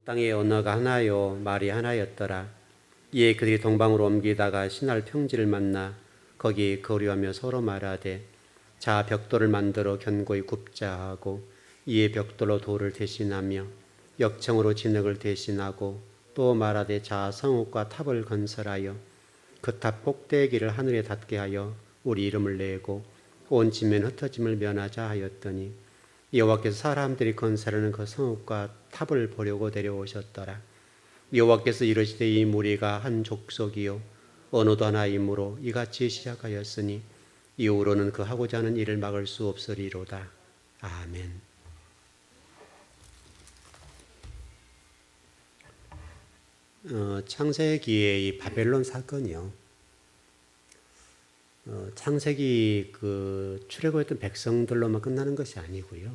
땅의 언어가 하나요 말이 하나였더라. 이에 그들이 동방으로 옮기다가 신할 평지를 만나 거기 거류하며 서로 말하되 자 벽돌을 만들어 견고히 굽자 하고 이에 벽돌로 돌을 대신하며 역청으로 진흙을 대신하고 또 말하되 자 성읍과 탑을 건설하여 그 탑 꼭대기를 하늘에 닿게 하여 우리 이름을 내고 온 지면 흩어짐을 면하자 하였더니 여호와께서 사람들이 건설하는 그 성읍과 탑을 보려고 데려오셨더라. 여호와께서 이르시되 이 무리가 한 족속이요 언어도 하나이므로 이같이 시작하였으니 이후로는 그 하고자 하는 일을 막을 수 없으리로다. 아멘. 창세기의 이 바벨론 사건이요. 창세기 그 출애굽했던 백성들로만 끝나는 것이 아니고요.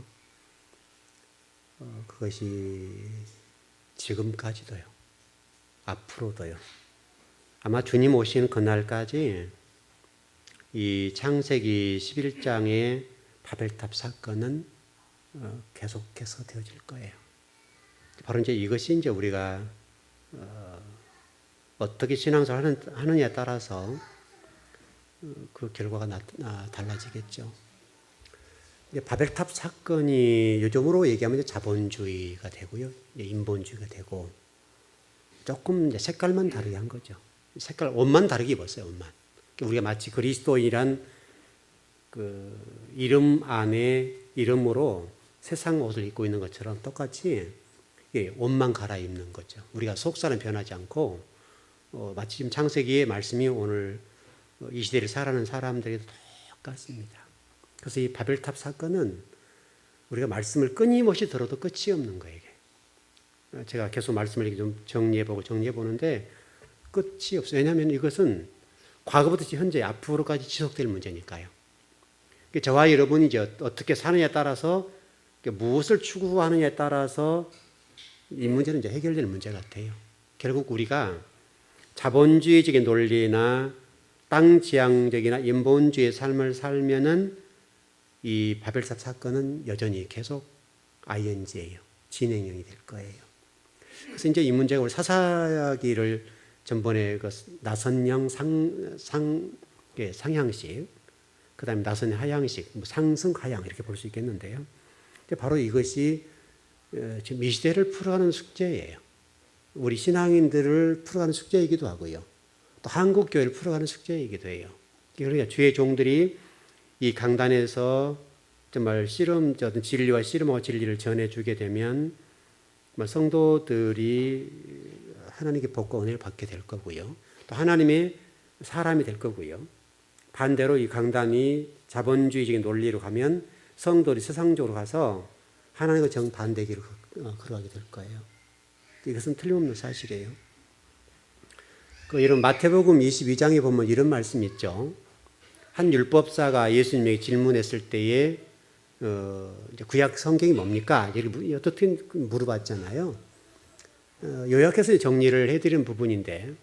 그것이 지금까지도요. 앞으로도요. 아마 주님 오시는 그날까지 이 창세기 11장의 바벨탑 사건은 계속해서 되어질 거예요. 바로 이제 이것이 이제 우리가 어떻게 신앙생활 하느냐에 따라서 그 결과가 달라지겠죠. 바벨탑 사건이 요즘으로 얘기하면 자본주의가 되고요, 인본주의가 되고 조금 이제 색깔만 다르게 한 거죠. 색깔 옷만 다르게 입었어요. 옷만. 우리가 마치 그리스도인이란 그 이름 안에 이름으로 세상 옷을 입고 있는 것처럼 똑같이 옷만 갈아입는 거죠. 우리가 속살은 변하지 않고 마치 지금 창세기의 말씀이 오늘 이 시대를 살아가는 사람들이 똑같습니다. 그래서 이 바벨탑 사건은 우리가 말씀을 끊임없이 들어도 끝이 없는 거예요. 제가 계속 말씀을 이렇게 좀 정리해보는데 끝이 없어요. 왜냐하면 이것은 과거부터 현재 앞으로까지 지속될 문제니까요. 저와 여러분이 이제 어떻게 사느냐에 따라서 무엇을 추구하느냐에 따라서 이 문제는 이제 해결될 문제 같아요. 결국 우리가 자본주의적인 논리나 땅지향적이나 인본주의의 삶을 살면은 이 바벨탑 사건은 여전히 계속 ing예요. 진행형이 될 거예요. 그래서 이제 이 문제가 우리 사사기를 전번에 그 나선형 상향식, 그 다음에 나선 하향식, 상승 하향 이렇게 볼 수 있겠는데요. 바로 이것이 지금 이 시대를 풀어가는 숙제예요. 우리 신앙인들을 풀어가는 숙제이기도 하고요. 또 한국 교회를 풀어가는 숙제이기도 해요. 그러니까 주의 종들이 이 강단에서 정말 어떤 진리와 씨름하고 진리를 전해주게 되면 성도들이 하나님께 복과 은혜를 받게 될 거고요. 또 하나님의 사람이 될 거고요. 반대로 이 강단이 자본주의적인 논리로 가면 성도들이 세상적으로 가서 하나님과 정반대 길을 걸어가게 될 거예요. 이것은 틀림없는 사실이에요. 이런 마태복음 22장에 보면 이런 말씀이 있죠. 한 율법사가 예수님에게 질문했을 때에 구약 성경이 뭡니까? 어떻게 물어봤잖아요. 요약해서 정리를 해드리는 부분인데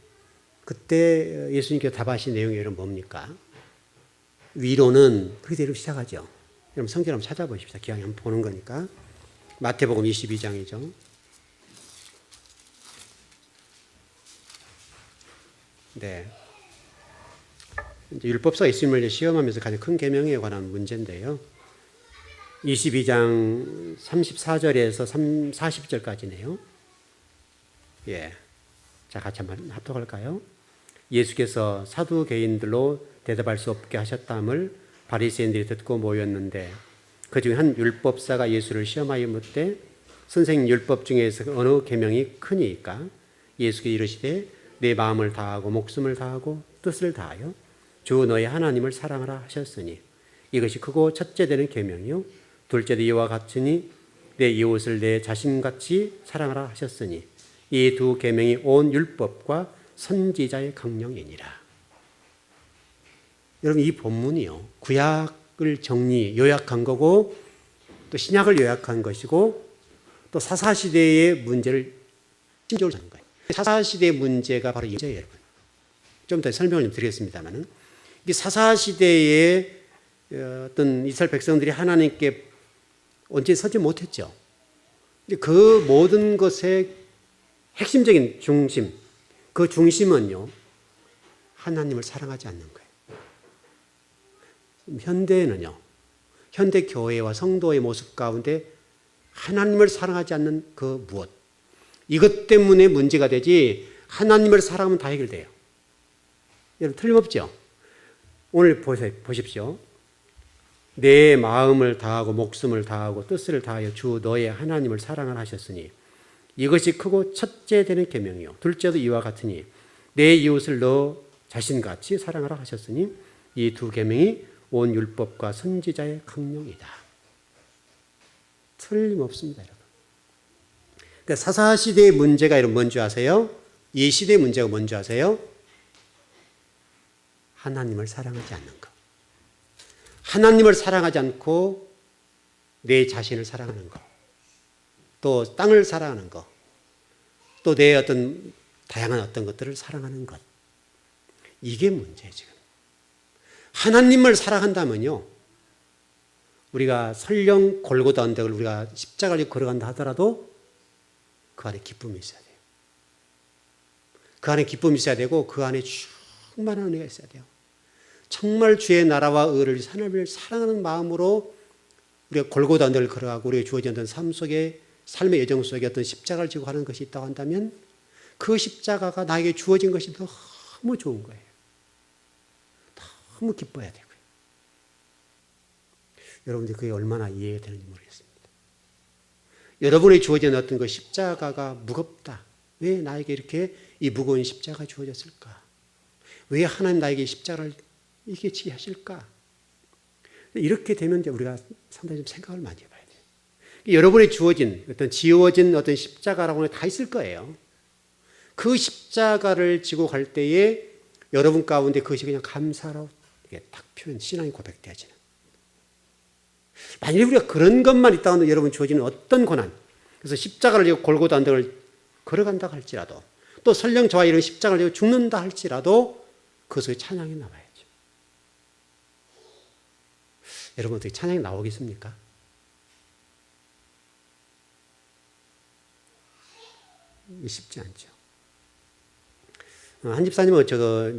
그때 예수님께서 답하신 내용이 여러분 뭡니까? 위로는 그대로 시작하죠. 여러분 성경 한번 찾아보십시다. 기왕에 한번 보는 거니까. 마태복음 22장이죠. 네. 이제 율법사가 예수님을 시험하면서 가장 큰 계명에 관한 문제인데요. 22장 34절에서 40절까지네요. 예. 자, 같이 한번 합독할까요? 예수께서 사두개인들로 대답할 수 없게 하셨담을 바리새인들이 듣고 모였는데 그중에 한 율법사가 예수를 시험하여 묻되 선생님 율법 중에서 어느 계명이 크니까? 예수께서 이르시되 내 마음을 다하고 목숨을 다하고 뜻을 다하여 주 너의 하나님을 사랑하라 하셨으니 이것이 크고 첫째 되는 계명이요 둘째도 이와 같으니 내 이웃을 내 자신같이 사랑하라 하셨으니 이 두 계명이 온 율법과 선지자의 강령이니라. 여러분 이 본문이요 구약을 요약한 거고 또 신약을 요약한 것이고 또 사사시대의 문제를 심적으로 잡는 거예요. 사사시대의 문제가 바로 이 문제예요. 여러분 좀 더 설명을 좀 드리겠습니다만은 이 사사시대의 어떤 이스라엘 백성들이 하나님께 언제 서지 못했죠. 그 모든 것의 핵심적인 중심, 그 중심은요, 하나님을 사랑하지 않는 거예요. 현대에는요, 현대 교회와 성도의 모습 가운데 하나님을 사랑하지 않는 그 무엇, 이것 때문에 문제가 되지 하나님을 사랑하면 다 해결돼요. 여러분 틀림없죠? 오늘 보십시오. 내 마음을 다하고 목숨을 다하고 뜻을 다하여 주 너의 하나님을 사랑을 하셨으니 이것이 크고 첫째 되는 계명이요 둘째도 이와 같으니 내 이웃을 너 자신같이 사랑하라 하셨으니 이 두 계명이 온 율법과 선지자의 강령이다. 틀림없습니다, 여러분. 그러니까 사사시대의 문제가 여러분 뭔지 아세요? 이 시대의 문제가 뭔지 아세요? 하나님을 사랑하지 않는 것. 하나님을 사랑하지 않고 내 자신을 사랑하는 것. 또 땅을 사랑하는 것. 또 내 어떤 다양한 어떤 것들을 사랑하는 것. 이게 문제예요, 지금. 하나님을 사랑한다면요. 우리가 설령 골고다 언덕을 우리가 십자가를 걸어간다 하더라도 그 안에 기쁨이 있어야 돼요. 그 안에 기쁨이 있어야 되고 그 안에 충만한 은혜가 있어야 돼요. 정말 주의 나라와 의를 하나님을 사랑하는 마음으로 우리가 골고다 언덕을 걸어가고 우리가 주어진 어떤 삶 속에 삶의 여정 속에 어떤 십자가를 지고 가는 것이 있다고 한다면 그 십자가가 나에게 주어진 것이 너무 좋은 거예요. 너무 기뻐야 되고요. 여러분들 그게 얼마나 이해가 되는지 모르겠습니다. 여러분이 주어진 어떤 그 십자가가 무겁다. 왜 나에게 이렇게 이 무거운 십자가가 주어졌을까? 왜 하나님 나에게 십자가를 이게 지하실까? 이렇게 되면 이제 우리가 상당히 좀 생각을 많이 해봐야 돼요. 여러분이 주어진 어떤 지어진 어떤 십자가라고는 다 있을 거예요. 그 십자가를 지고 갈 때에 여러분 가운데 그것이 그냥 감사로 이게 딱 표현, 신앙이 고백되어지는. 만약에 우리가 그런 것만 있다면 여러분 주어지는 어떤 고난, 그래서 십자가를 지고 골고다 언덕을 걸어간다 할지라도 또 설령 저와 이런 십자가를 지고 죽는다 할지라도 그 속에 찬양이 나와야죠. 여러분 어떻게 찬양이 나오겠습니까? 쉽지 않죠. 한 집사님은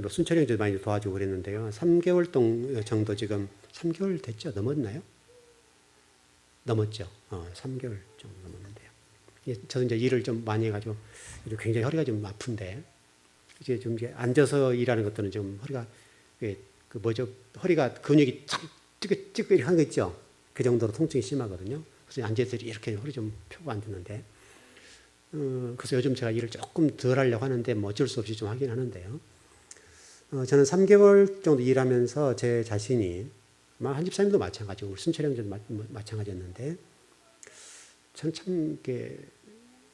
순철이 형도 많이 도와주고 그랬는데요. 3개월 정도 지금 3개월 됐죠? 넘었나요? 넘었죠. 3개월 좀 넘었는데요. 저도 이제 일을 좀 많이 해가지고 굉장히 허리가 좀 아픈데 이제 좀 이제 앉아서 일하는 것들은 좀 허리가 허리가 근육이 참 찌끄찌끄 하는 거 있죠. 그 정도로 통증이 심하거든요. 그래서 앉아서 이렇게 허리 좀 펴고 앉았는데 그래서 요즘 제가 일을 조금 덜 하려고 하는데 뭐 어쩔 수 없이 좀 하긴 하는데요. 저는 3개월 정도 일하면서 제 자신이 한 집사님도 마찬가지고 순철이 형도 마찬가지였는데 저는 참 이렇게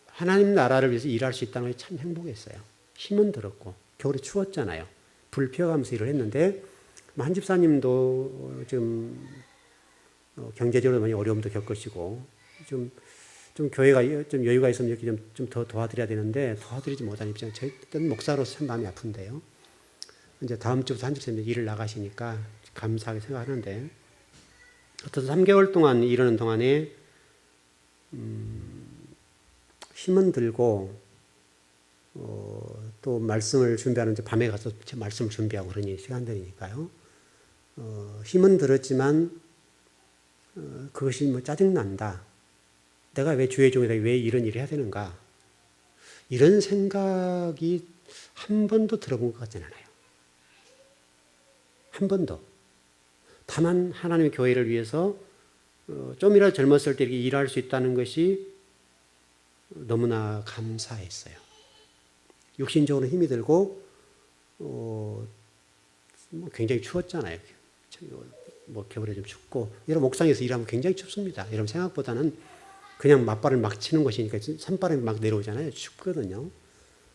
하나님 나라를 위해서 일할 수 있다는 게 참 행복했어요. 힘은 들었고 겨울에 추웠잖아요. 불 피워가면서 일을 했는데 한 집사님도 좀 경제적으로 많이 어려움도 겪으시고 좀 교회가 좀 여유가 있으면 이렇게 좀 더 도와드려야 되는데 도와드리지 못한 입장. 저는 목사로서 참 마음이 아픈데요. 이제 다음 주부터 한 집사님이 일을 나가시니까 감사하게 생각하는데 어떤 3개월 동안 일하는 동안에 힘은 들고 또 말씀을 준비하는 밤에 가서 말씀을 준비하고 그러니 시간들이니까요. 힘은 들었지만 그것이 뭐 짜증난다. 내가 왜 주의 종이다. 왜 이런 일을 해야 되는가. 이런 생각이 한 번도 들어본 것 같지는 않아요. 한 번도. 다만 하나님의 교회를 위해서 좀이라도 젊었을 때 이렇게 일할 수 있다는 것이 너무나 감사했어요. 육신적으로 힘이 들고 굉장히 추웠잖아요. 뭐 겨울에 좀 춥고 여러분 옥상에서 일하면 굉장히 춥습니다. 여러분 생각보다는 그냥 맞발을 막 치는 것이니까 산바람이 막 내려오잖아요. 춥거든요.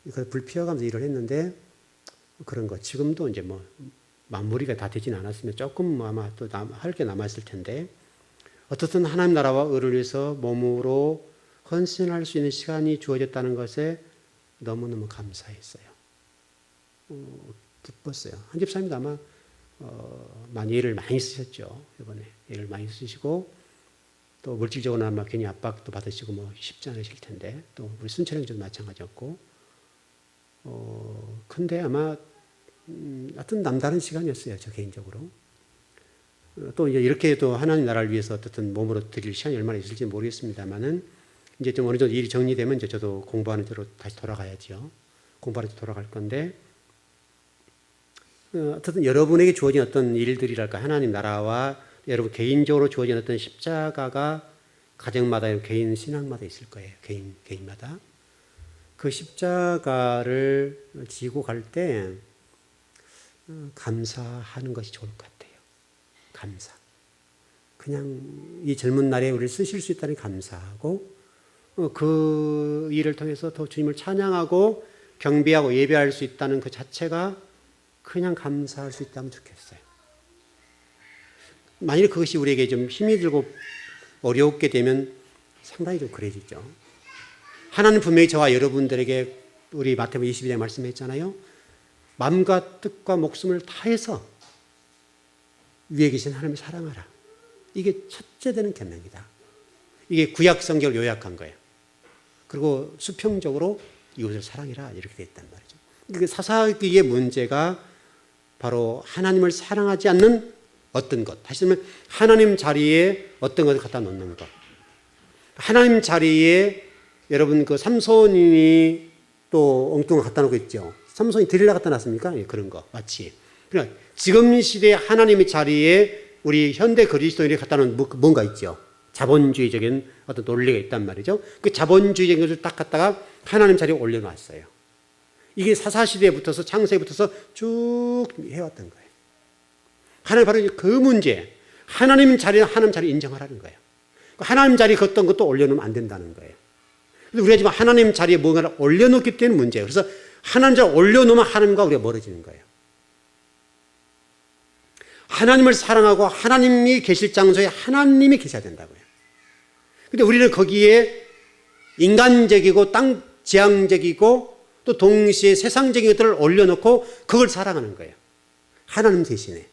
그래서 불 피워가면서 일을 했는데 그런 거 지금도 이제 뭐 마무리가 다 되진 않았으면 조금 아마 또 할 게 남았을 텐데 어떻든 하나님 나라와 의를 위해서 몸으로 헌신할 수 있는 시간이 주어졌다는 것에 너무너무 감사했어요. 기뻤어요. 한 집사님도 아마, 1을 많이 쓰셨죠. 이번에. 1을 많이 쓰시고, 또 물질적으로 아마 괜히 압박도 받으시고 뭐 쉽지 않으실 텐데 또 우리 순철 형제도 마찬가지였고 근데 아마 어떤 남다른 시간이었어요. 저 개인적으로. 또 이제 이렇게 또 하나님 나라를 위해서 어떻든 몸으로 드릴 시간이 얼마나 있을지 모르겠습니다만은 이제 좀 어느 정도 일이 정리되면 이제 저도 공부하는 대로 다시 돌아가야죠. 공부하는 데 돌아갈 건데 어쨌든 여러분에게 주어진 어떤 일들이랄까 하나님 나라와 여러분 개인적으로 주어진 어떤 십자가가 가정마다 개인 신앙마다 있을 거예요. 개인마다. 그 십자가를 지고 갈 때 감사하는 것이 좋을 것 같아요. 감사. 그냥 이 젊은 날에 우리를 쓰실 수 있다니 감사하고 그 일을 통해서 더 주님을 찬양하고 경배하고 예배할 수 있다는 그 자체가 그냥 감사할 수 있다면 좋겠어요. 만일 그것이 우리에게 좀 힘이 들고 어려웠게 되면 상당히 좀 그래지죠. 하나님 분명히 저와 여러분들에게 우리 마태복음 22장에 말씀했잖아요. 마음과 뜻과 목숨을 다해서 위에 계신 하나님을 사랑하라. 이게 첫째 되는 계명이다. 이게 구약 성경을 요약한 거예요. 그리고 수평적으로 이웃을 사랑해라 이렇게 돼 있단 말이죠. 그 사사기의 문제가 바로 하나님을 사랑하지 않는 어떤 것, 다시 말하면 하나님 자리에 어떤 것을 갖다 놓는 것. 하나님 자리에 여러분 그 삼손이 또 엉뚱한 거 갖다 놓고 있죠. 삼손이 드릴라 갖다 놨습니까? 예, 그런 거 마치. 그러니까 지금 시대 하나님의 자리에 우리 현대 그리스도인이 갖다 놓은 뭔가 있죠. 자본주의적인 어떤 논리가 있단 말이죠. 그 자본주의적인 것을 딱 갖다가 하나님 자리에 올려놨어요. 이게 사사시대에 붙어서 창세에 붙어서 쭉 해왔던 거예요. 하나님 바로 그 문제, 하나님 자리는 하나님 자리 인정하라는 거예요. 하나님 자리에 어떤 것도 올려놓으면 안 된다는 거예요. 우리가 지금 하나님 자리에 뭔가를 올려놓기 때문에 문제예요. 그래서 하나님 자리에 올려놓으면 하나님과 우리가 멀어지는 거예요. 하나님을 사랑하고 하나님이 계실 장소에 하나님이 계셔야 된다고요. 근데 우리는 거기에 인간적이고 땅 지향적이고 또 동시에 세상적인 것들을 올려놓고 그걸 사랑하는 거예요. 하나님 대신에.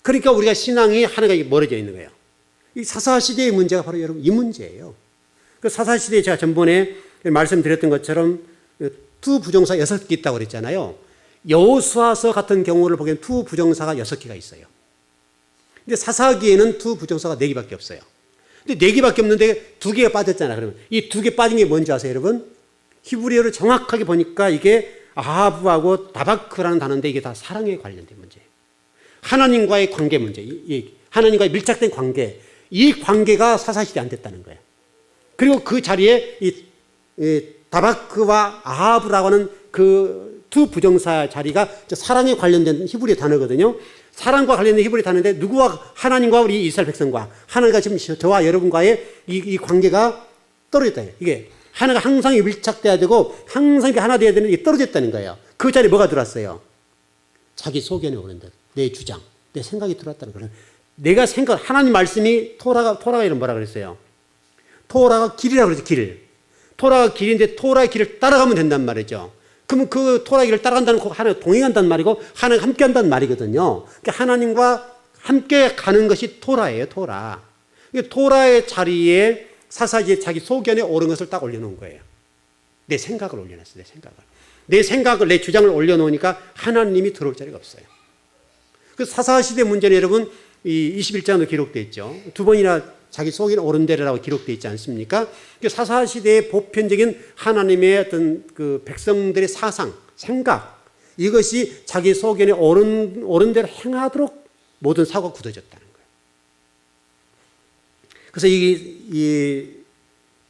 그러니까 우리가 신앙이 하나님과 멀어져 있는 거예요. 이 사사시대의 문제가 바로 여러분 이 문제예요. 그 사사시대에 제가 전번에 말씀드렸던 것처럼 투 부정사 6개 있다고 그랬잖아요. 여호수아서 같은 경우를 보기엔 투 부정사가 6개가 있어요. 근데 사사기에는 투 부정사가 4개밖에 없어요. 근데 4개밖에 없는데 2개가 빠졌잖아요. 그러면 이 2개 빠진 게 뭔지 아세요, 여러분? 히브리어를 정확하게 보니까 이게 아하브하고 다바크라는 단어인데 이게 다 사랑에 관련된 문제예요. 하나님과의 관계 문제, 하나님과의 밀착된 관계, 이 관계가 사사시대에 안 됐다는 거예요. 그리고 그 자리에 이 다바크와 아하브라고 하는 그 투 부정사 자리가 사랑에 관련된 히브리 단어거든요. 사랑과 관련된 히브리 단어인데 누구와 하나님과 우리 이스라엘 백성과 하나님과 지금 저와 여러분과의 이 관계가 떨어졌다. 이게 하나가 항상 밀착돼야 되고 항상 하나 돼야 되는 게 떨어졌다는 거예요. 그 자리에 뭐가 들어왔어요? 자기 소견에 오는 듯, 내 주장, 내 생각이 들어왔다는 거예요. 내가 하나님 말씀이 토라가 이런 뭐라 그랬어요? 토라가 길이라고 그랬죠, 길. 토라가 길인데 토라의 길을 따라가면 된단 말이죠. 그러면 그 토라의 길을 따라간다는 거 하나님 동행한다는 말이고 하나님 함께 한다는 말이거든요. 그러니까 하나님과 함께 가는 것이 토라예요, 토라. 토라의 자리에 사사기에 자기 소견에 옳은 것을 딱 올려놓은 거예요. 내 생각을 올려놨어요, 내 생각을, 내 주장을 올려놓으니까 하나님이 들어올 자리가 없어요. 그 사사시대 문제는 여러분, 이 21장도 기록되어 있죠. 2번이나 자기 속에 옳은 대로라고 기록되어 있지 않습니까? 사사시대의 보편적인 하나님의 어떤 그 백성들의 사상, 생각, 이것이 자기 소견에 옳은 대로 행하도록 모든 사고가 굳어졌다는 거예요. 그래서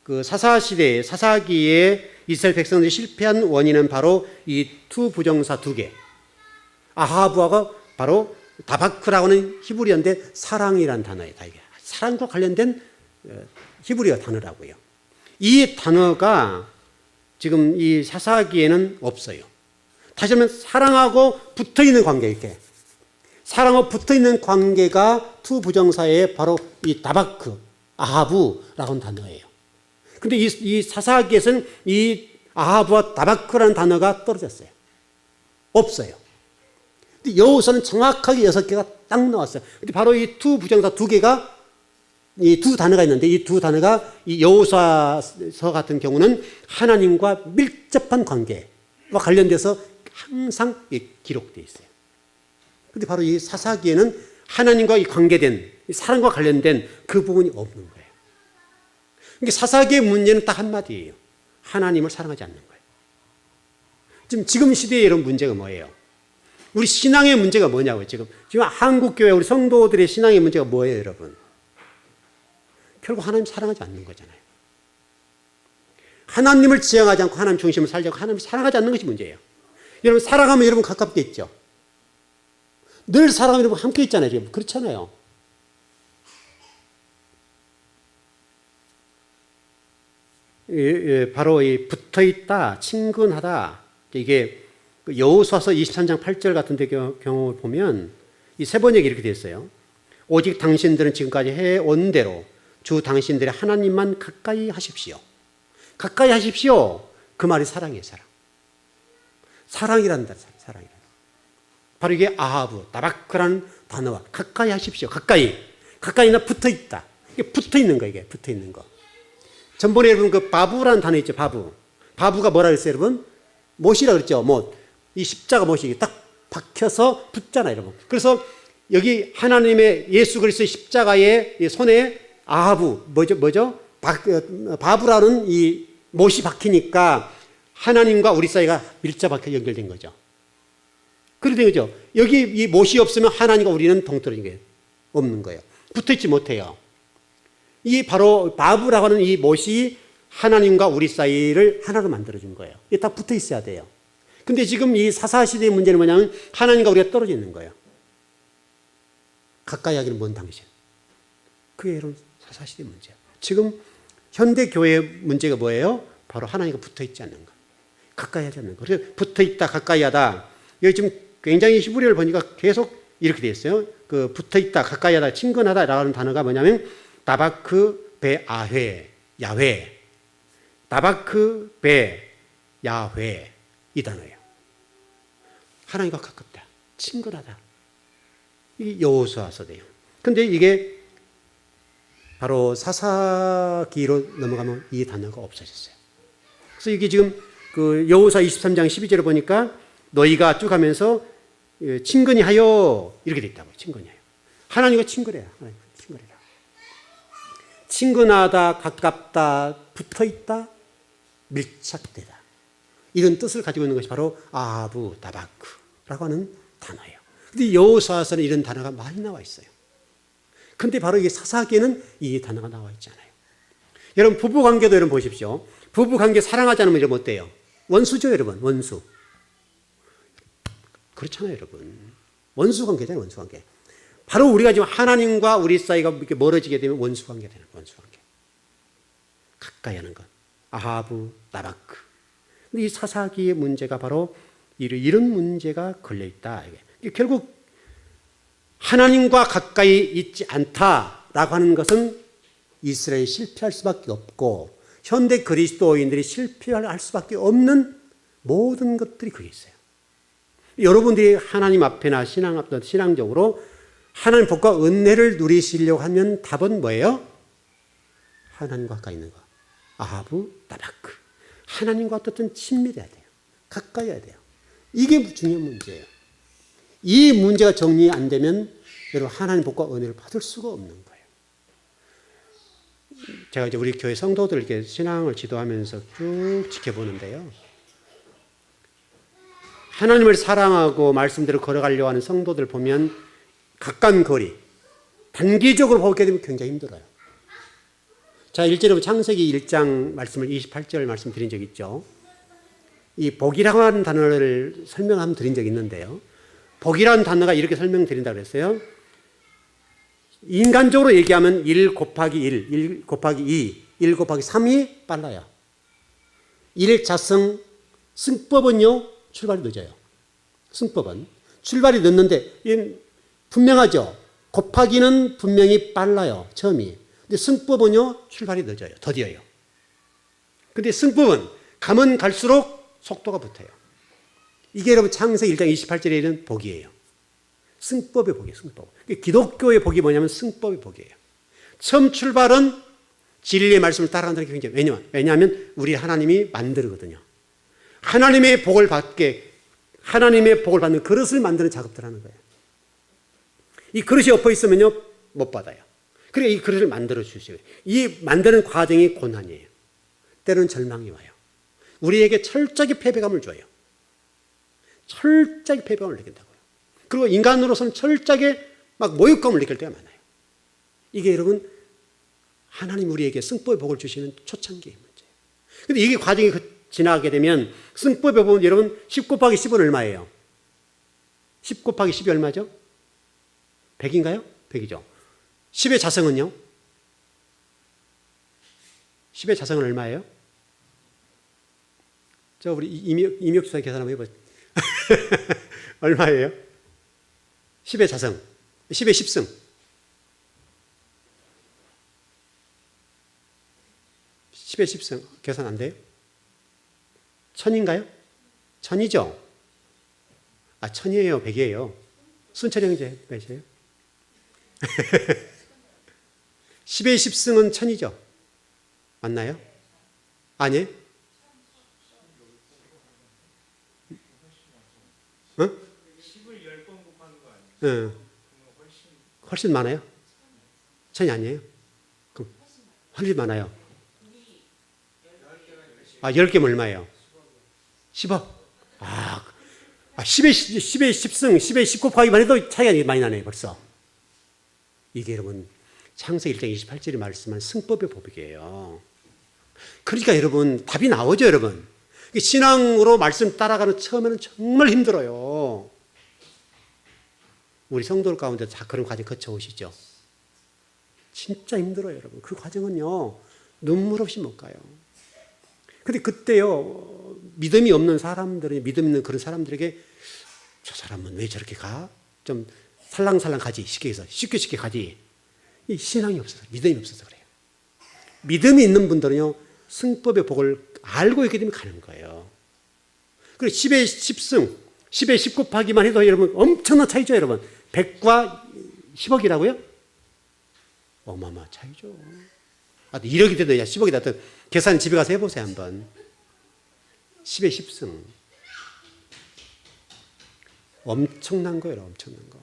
그 사사시대, 사사기에 이스라엘 백성들이 실패한 원인은 바로 이 투 부정사 2개. 아하브하고 바로 다바크라고 하는 히브리어인데 사랑이라는 단어예요. 이게. 사랑과 관련된 히브리어 단어라고요. 이 단어가 지금 이 사사기에는 없어요. 다시 말하면 사랑하고 붙어있는 관계, 이렇게. 사랑하고 붙어있는 관계가 투 부정사의 바로 이 다바크, 아하브라고 하는 단어예요. 근데 이 사사기에서는 이 아하브와 다바크라는 단어가 떨어졌어요. 없어요. 근데 여호수아는 정확하게 6개가 딱 나왔어요. 근데 바로 이 투 부정사 2개가 이 두 단어가 있는데 이 두 단어가 이 여호수아서 같은 경우는 하나님과 밀접한 관계와 관련돼서 항상 기록되어 있어요. 그런데 바로 이 사사기에는 하나님과 관계된 사랑과 관련된 그 부분이 없는 거예요. 그러니까 사사기의 문제는 딱 한마디예요. 하나님을 사랑하지 않는 거예요. 지금 시대에 이런 문제가 뭐예요? 우리 신앙의 문제가 뭐냐고요. 지금 한국교회 우리 성도들의 신앙의 문제가 뭐예요, 여러분? 결국 하나님 사랑하지 않는 거잖아요. 하나님을 지향하지 않고 하나님 중심을 살려고 하나님을 사랑하지 않는 것이 문제예요. 여러분 사랑하면 여러분 가깝게 있죠. 늘 사랑하면 여러분 함께 있잖아요. 지금. 그렇잖아요. 바로 이 붙어있다, 친근하다. 이게 여호수아서 23장 8절 같은 데 경험을 보면 이 세 번역이 이렇게 되어 있어요. 오직 당신들은 지금까지 해온 대로 주 당신들의 하나님만 가까이 하십시오. 가까이 하십시오. 그 말이 사랑이에요, 사랑. 사랑이란다, 사랑이란다. 바로 이게 아하브, 나바크라는 단어와 가까이 하십시오. 가까이나 붙어 있다. 이게 붙어 있는 거, 이게 붙어 있는 거. 전번에 여러분 그 바부라는 단어 있죠, 바부. 바부가 뭐라 그랬어요, 여러분? 못이라 그랬죠. 이 십자가 못이 딱 박혀서 붙잖아요, 여러분. 그래서 여기 하나님의 예수 그리스도의 십자가의 손에 아하부, 뭐죠? 바부라는 이 못이 박히니까 하나님과 우리 사이가 밀접하게 연결된 거죠. 그렇게 된 거죠. 여기 이 못이 없으면 하나님과 우리는 동떨어진 거예요. 없는 거예요. 붙어있지 못해요. 이 바로 바부라고 하는 이 못이 하나님과 우리 사이를 하나로 만들어준 거예요. 이게 다 붙어 있어야 돼요. 근데 지금 이 사사시대의 문제는 뭐냐면 하나님과 우리가 떨어져 있는 거예요. 가까이 하기는 먼 당신. 그게 여러분 사사시대의 문제예요. 지금 현대교회의 문제가 뭐예요? 바로 하나님과 붙어 있지 않는 거. 가까이 하지 않는 거. 그래서 붙어 있다, 가까이 하다. 여기 지금 굉장히 히브리어를 보니까 계속 이렇게 되어 있어요. 그 붙어 있다, 가까이 하다, 친근하다라는 단어가 뭐냐면 나바크 베 아회, 야훼. 나바크 베 야훼 이 단어예요. 하나님과 가깝다, 친근하다. 이게 여호수아서대요. 근데 이게 바로 사사기로 넘어가면 이 단어가 없어졌어요. 그래서 이게 지금 그 여호수아 23장 12절을 보니까 너희가 쭉 하면서 친근히 하여 이렇게 돼 있다고요. 친근히 하여. 하나님과 친근해라. 하나님과 친근해라. 친근하다, 가깝다, 붙어있다, 밀착되다. 이런 뜻을 가지고 있는 것이 바로 아하브, 나바크라고 하는 단어예요. 근데 여호수아서는 이런 단어가 많이 나와 있어요. 근데 바로 이게 사사기에는 이 단어가 나와 있지 않아요. 여러분 부부관계도 여러분 보십시오. 부부관계 사랑하지 않으면 여러분 어때요? 원수죠, 여러분. 원수. 그렇잖아요, 여러분. 원수관계잖아요, 원수관계. 바로 우리가 지금 하나님과 우리 사이가 이렇게 멀어지게 되면 원수관계 되는 원수관계. 가까이 하는 것. 아하브, 나바크. 근데 이 사사기의 문제가 바로 이런 문제가 걸려있다. 이게 결국 하나님과 가까이 있지 않다라고 하는 것은 이스라엘이 실패할 수밖에 없고 현대 그리스도인들이 실패할 수밖에 없는 모든 것들이 거기 있어요. 여러분들이 하나님 앞에나 신앙적으로 하나님 복과 은혜를 누리시려고 하면 답은 뭐예요? 하나님과 가까이 있는 거. 아하브, 나바크. 하나님과 어떻든 친밀해야 돼요. 가까이 해야 돼요. 이게 중요한 문제예요. 이 문제가 정리 안 되면 여러분 하나님 복과 은혜를 받을 수가 없는 거예요. 제가 이제 우리 교회 성도들 이렇게 신앙을 지도하면서 쭉 지켜보는데요. 하나님을 사랑하고 말씀대로 걸어가려고 하는 성도들 보면 가까운 거리, 단기적으로 보게 되면 굉장히 힘들어요. 자, 일제로 창세기 1장 말씀을 28절 말씀드린 적 있죠. 이 복이라고 하는 단어를 설명하면 드린 적이 있는데요. 복이라는 단어가 이렇게 설명드린다고 그랬어요. 인간적으로 얘기하면 1 곱하기 1, 1 곱하기 2, 1 곱하기 3이 빨라요. 1자성 승법은요, 출발이 늦어요. 승법은. 출발이 늦는데, 분명하죠? 곱하기는 분명히 빨라요, 처음이. 근데 승법은요, 출발이 늦어요. 더디어요. 근데 승법은 가면 갈수록 속도가 붙어요. 이게 여러분 창세기 1장 28절에 있는 복이에요. 승법의 복이에요, 승법. 기독교의 복이 뭐냐면 승법의 복이에요. 처음 출발은 진리의 말씀을 따라간다는 게 굉장히, 왜냐하면 우리 하나님이 만들거든요. 하나님의 복을 받는 그릇을 만드는 작업들 하는 거예요. 이 그릇이 엎어 있으면요, 못 받아요. 그러니까 이 그릇을 만들어 주시고요. 이 만드는 과정이 고난이에요. 때로는 절망이 와요. 우리에게 철저하게 패배감을 줘요. 철저하게 패배감을 느낀다고요. 그리고 인간으로서는 철저하게 막 모욕감을 느낄 때가 많아요. 이게 여러분, 하나님 우리에게 승법의 복을 주시는 초창기의 문제예요. 근데 이게 과정이 지나가게 되면 승법의 복은 여러분 10 곱하기 10은 얼마예요? 10 곱하기 10이 얼마죠? 100인가요? 100이죠. 10의 자성은요? 10의 자성은 얼마예요? 저 우리 임역주사 계산 한번 해보세요. 얼마예요? 10의 자성, 10의 10승. 10의 10승 계산 안 돼요? 1000인가요? 1000이죠? 1000이에요? 100이에요? 순철 형제 몇이에요? 10의 10승은 1000이죠? 맞나요? 아니에요? 어? 10을 10번 곱하는 거 아니에요? 훨씬 많아요? 1000이 아니에요? 그럼 훨씬 많아요. 10개면 얼마예요? 10억. 10의 10승, 10의 10 곱하기만 해도 차이가 많이 나네요, 벌써. 이게 여러분, 창세기 1장 28절에 말씀한 승법의 법이에요. 그러니까 여러분, 답이 나오죠, 여러분. 신앙으로 말씀 따라가는 처음에는 정말 힘들어요. 우리 성도들 가운데 다 그런 과정 거쳐오시죠? 진짜 힘들어요, 여러분. 그 과정은요, 눈물 없이 못 가요. 근데 그때요, 믿음이 없는 사람들은, 믿음 있는 그런 사람들에게 저 사람은 왜 저렇게 가? 좀 살랑살랑 가지, 쉽게 해서. 쉽게 가지. 이 신앙이 없어서, 믿음이 없어서 그래요. 믿음이 있는 분들은요, 승법의 복을 알고 있기 때문에 가는 거예요. 그리고 10의 10승, 10의 10 곱하기만 해도 여러분 엄청난 차이죠, 여러분. 100과 10억이라고요? 어마어마한 차이죠. 1억이 되든 10억이 되든 계산 집에 가서 해보세요, 한번. 10의 10승. 엄청난 거예요, 엄청난 거.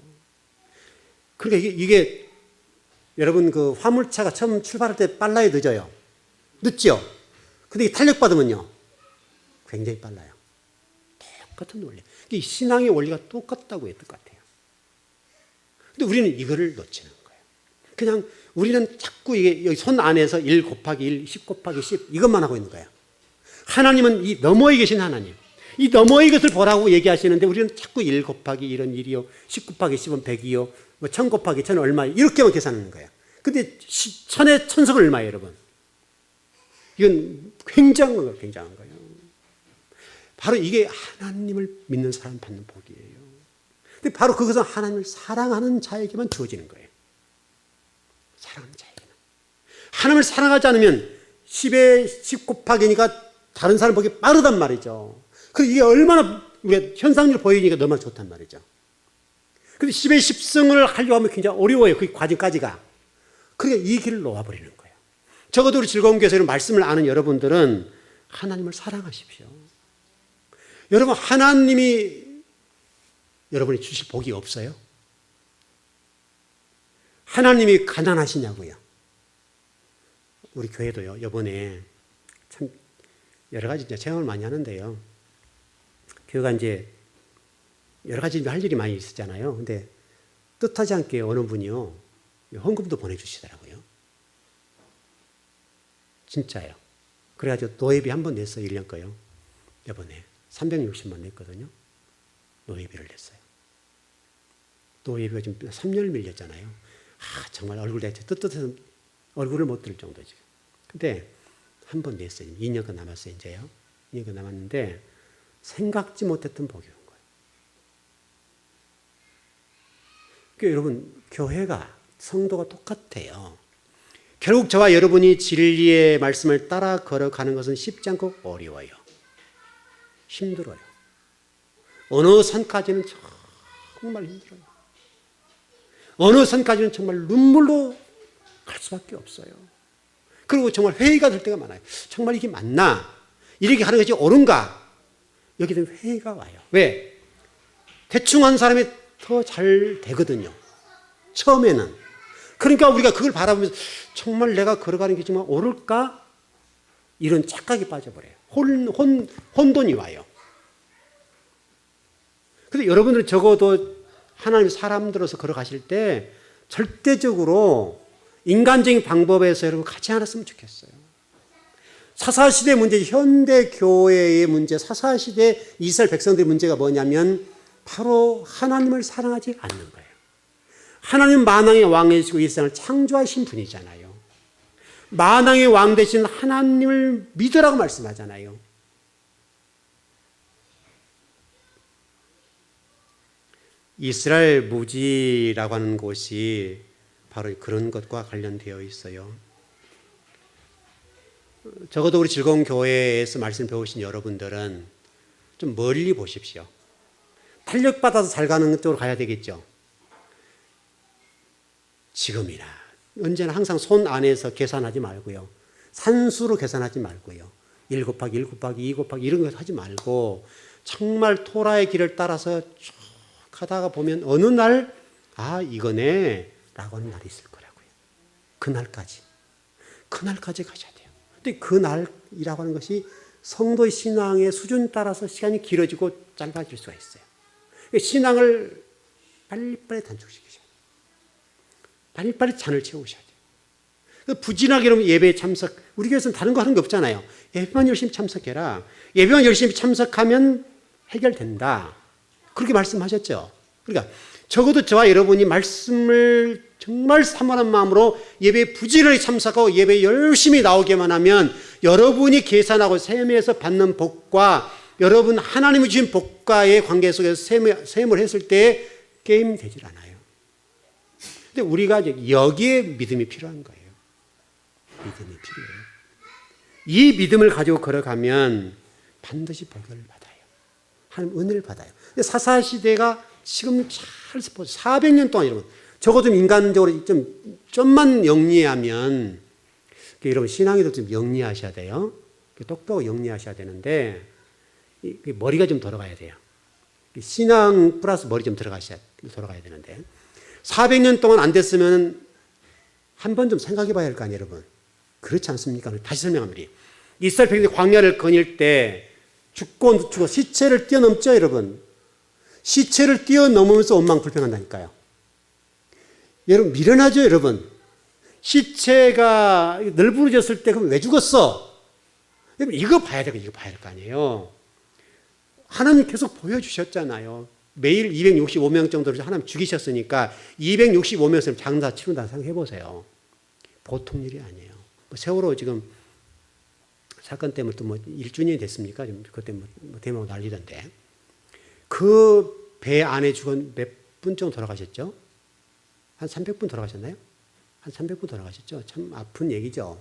그러니까 이게 여러분 그 화물차가 처음 출발할 때 빨라요, 늦어요? 늦죠? 근데 탄력받으면요, 굉장히 빨라요. 똑같은 원리. 이 신앙의 원리가 똑같다고 해야 될 것 같아요. 근데 우리는 이거를 놓치는 거예요. 그냥 우리는 자꾸 이게 여기 손 안에서 1 곱하기 1, 10 곱하기 10 이것만 하고 있는 거예요. 하나님은 이 너머에 계신 하나님. 이 너머의 것을 보라고 얘기하시는데 우리는 자꾸 1 곱하기 1은 1이요. 10 곱하기 10은 100이요. 뭐 1000 곱하기 1000은 얼마요. 이렇게만 계산하는 거예요. 근데 1000의 천석은 얼마예요, 여러분? 이건 굉장한 거예요, 굉장한 거예요. 바로 이게 하나님을 믿는 사람 받는 복이에요. 근데 바로 그것은 하나님을 사랑하는 자에게만 주어지는 거예요. 사랑하는 자에게만. 하나님을 사랑하지 않으면 10에 10 곱하기니까 다른 사람 보기 빠르단 말이죠. 그리고 이게 얼마나 우리가 현상적으로 보이니까 너무나 좋단 말이죠. 근데 10의 10승을 하려고 하면 굉장히 어려워요. 그 과정까지가. 그러니까 이 길을 놓아버리는 거예요. 적어도 우리 즐거운 교회에서 말씀을 아는 여러분들은 하나님을 사랑하십시오. 여러분, 하나님이 여러분이 주실 복이 없어요? 하나님이 가난하시냐고요? 우리 교회도요, 이번에 참 여러 가지 체험을 많이 하는데요. 교회가 이제 여러 가지 할 일이 많이 있었잖아요. 근데 뜻하지 않게 어느 분이요, 헌금도 보내주시더라고요. 진짜요. 그래가지고 노예비 한 번 냈어요, 1년 거요. 이번에 360만 냈거든요. 노예비를 냈어요. 노예비가 지금 3년을 밀렸잖아요. 정말 얼굴 대체 뜨뜻해서 얼굴을 못 들 정도 지금. 근데 한 번 냈어요. 2년간 남았어요, 이제요. 2년간 남았는데 생각지 못했던 복이 온 거예요. 그러니까 여러분, 교회가, 성도가 똑같아요. 결국 저와 여러분이 진리의 말씀을 따라 걸어가는 것은 쉽지 않고 어려워요. 힘들어요. 어느 선까지는 정말 힘들어요. 어느 선까지는 정말 눈물로 갈 수밖에 없어요. 그리고 정말 회의가 될 때가 많아요. 정말 이게 맞나? 이렇게 하는 것이 옳은가? 여기는 회의가 와요. 왜? 대충 한 사람이 더 잘 되거든요. 처음에는. 그러니까 우리가 그걸 바라보면서 정말 내가 걸어가는 게 정말 옳을까? 이런 착각에 빠져버려요. 혼돈이 와요. 근데 여러분들은 적어도 하나님 사람들로서 걸어가실 때 절대적으로 인간적인 방법에서 여러분 가지 않았으면 좋겠어요. 사사시대 문제, 현대 교회의 문제, 사사시대 이스라엘 백성들의 문제가 뭐냐면 바로 하나님을 사랑하지 않는 거예요. 하나님 만왕의 왕이시고 이 세상을 창조하신 분이잖아요. 만왕의 왕 되신 하나님을 믿으라고 말씀하잖아요. 이스라엘 무지라고 하는 곳이 바로 그런 것과 관련되어 있어요. 적어도 우리 즐거운 교회에서 말씀 배우신 여러분들은 좀 멀리 보십시오. 탄력받아서 잘 가는 쪽으로 가야 되겠죠. 지금이나 언제나 항상 손 안에서 계산하지 말고요. 산수로 계산하지 말고요. 1 곱하기 1 곱하기 2 곱하기 이런 거 하지 말고 정말 토라의 길을 따라서 쭉 가다가 보면 어느 날 이거네 라고 하는 날이 있을 거라고요. 그날까지 가셔야 돼요. 근데 그날이라고 하는 것이 성도의 신앙의 수준 따라서 시간이 길어지고 짧아질 수가 있어요. 신앙을 빨리빨리 단축시키셔야 돼요. 빨리빨리 잔을 채우셔야 돼요. 부진하게 여러분 예배에 참석, 우리 교회에서는 다른 거 하는 게 없잖아요. 예배만 열심히 참석해라. 예배만 열심히 참석하면 해결된다. 그렇게 말씀하셨죠. 그러니까 적어도 저와 여러분이 말씀을 정말 사모하는 마음으로 예배에 부지런히 참석하고 예배에 열심히 나오게만 하면 여러분이 계산하고 셈에서 받는 복과 여러분 하나님이 주신 복과의 관계 속에서 셈을 했을 때 게임 되질 않아요. 근데 우리가 이제 여기에 믿음이 필요한 거예요. 믿음이 필요해요. 이 믿음을 가지고 걸어가면 반드시 복을 받아요. 하나님 은혜를 받아요. 사사시대가 지금 잘 400년 동안 여러분 적어도 인간적으로 좀만 영리하면 여러분 신앙에도 좀 영리하셔야 돼요. 똑똑하고 영리하셔야 되는데 머리가 좀 돌아가야 돼요. 신앙 플러스 머리 좀 돌아가야 되는데 400년 동안 안 됐으면 한 번 좀 생각해 봐야 할 거 아니에요, 여러분. 그렇지 않습니까? 다시 설명합니다. 이스라엘 백성들이 광야를 거닐 때 죽고 시체를 뛰어넘죠, 여러분. 시체를 뛰어넘으면서 원망불평한다니까요. 여러분 미련하죠, 여러분. 시체가 널브러졌을 때 그럼 왜 죽었어? 여러분 이거 봐야 될 거 아니에요. 하나님 계속 보여주셨잖아요. 매일 265명 정도를 하나님 죽이셨으니까 265명에서 장사 치른다 생각해보세요. 보통 일이 아니에요. 세월호 지금 사건 때문에 또 1주년이 됐습니까? 그때 대마고 난리던데. 그 배 안에 죽은 몇 분 정도 돌아가셨죠? 한 300분 돌아가셨나요? 한 300분 돌아가셨죠? 참 아픈 얘기죠.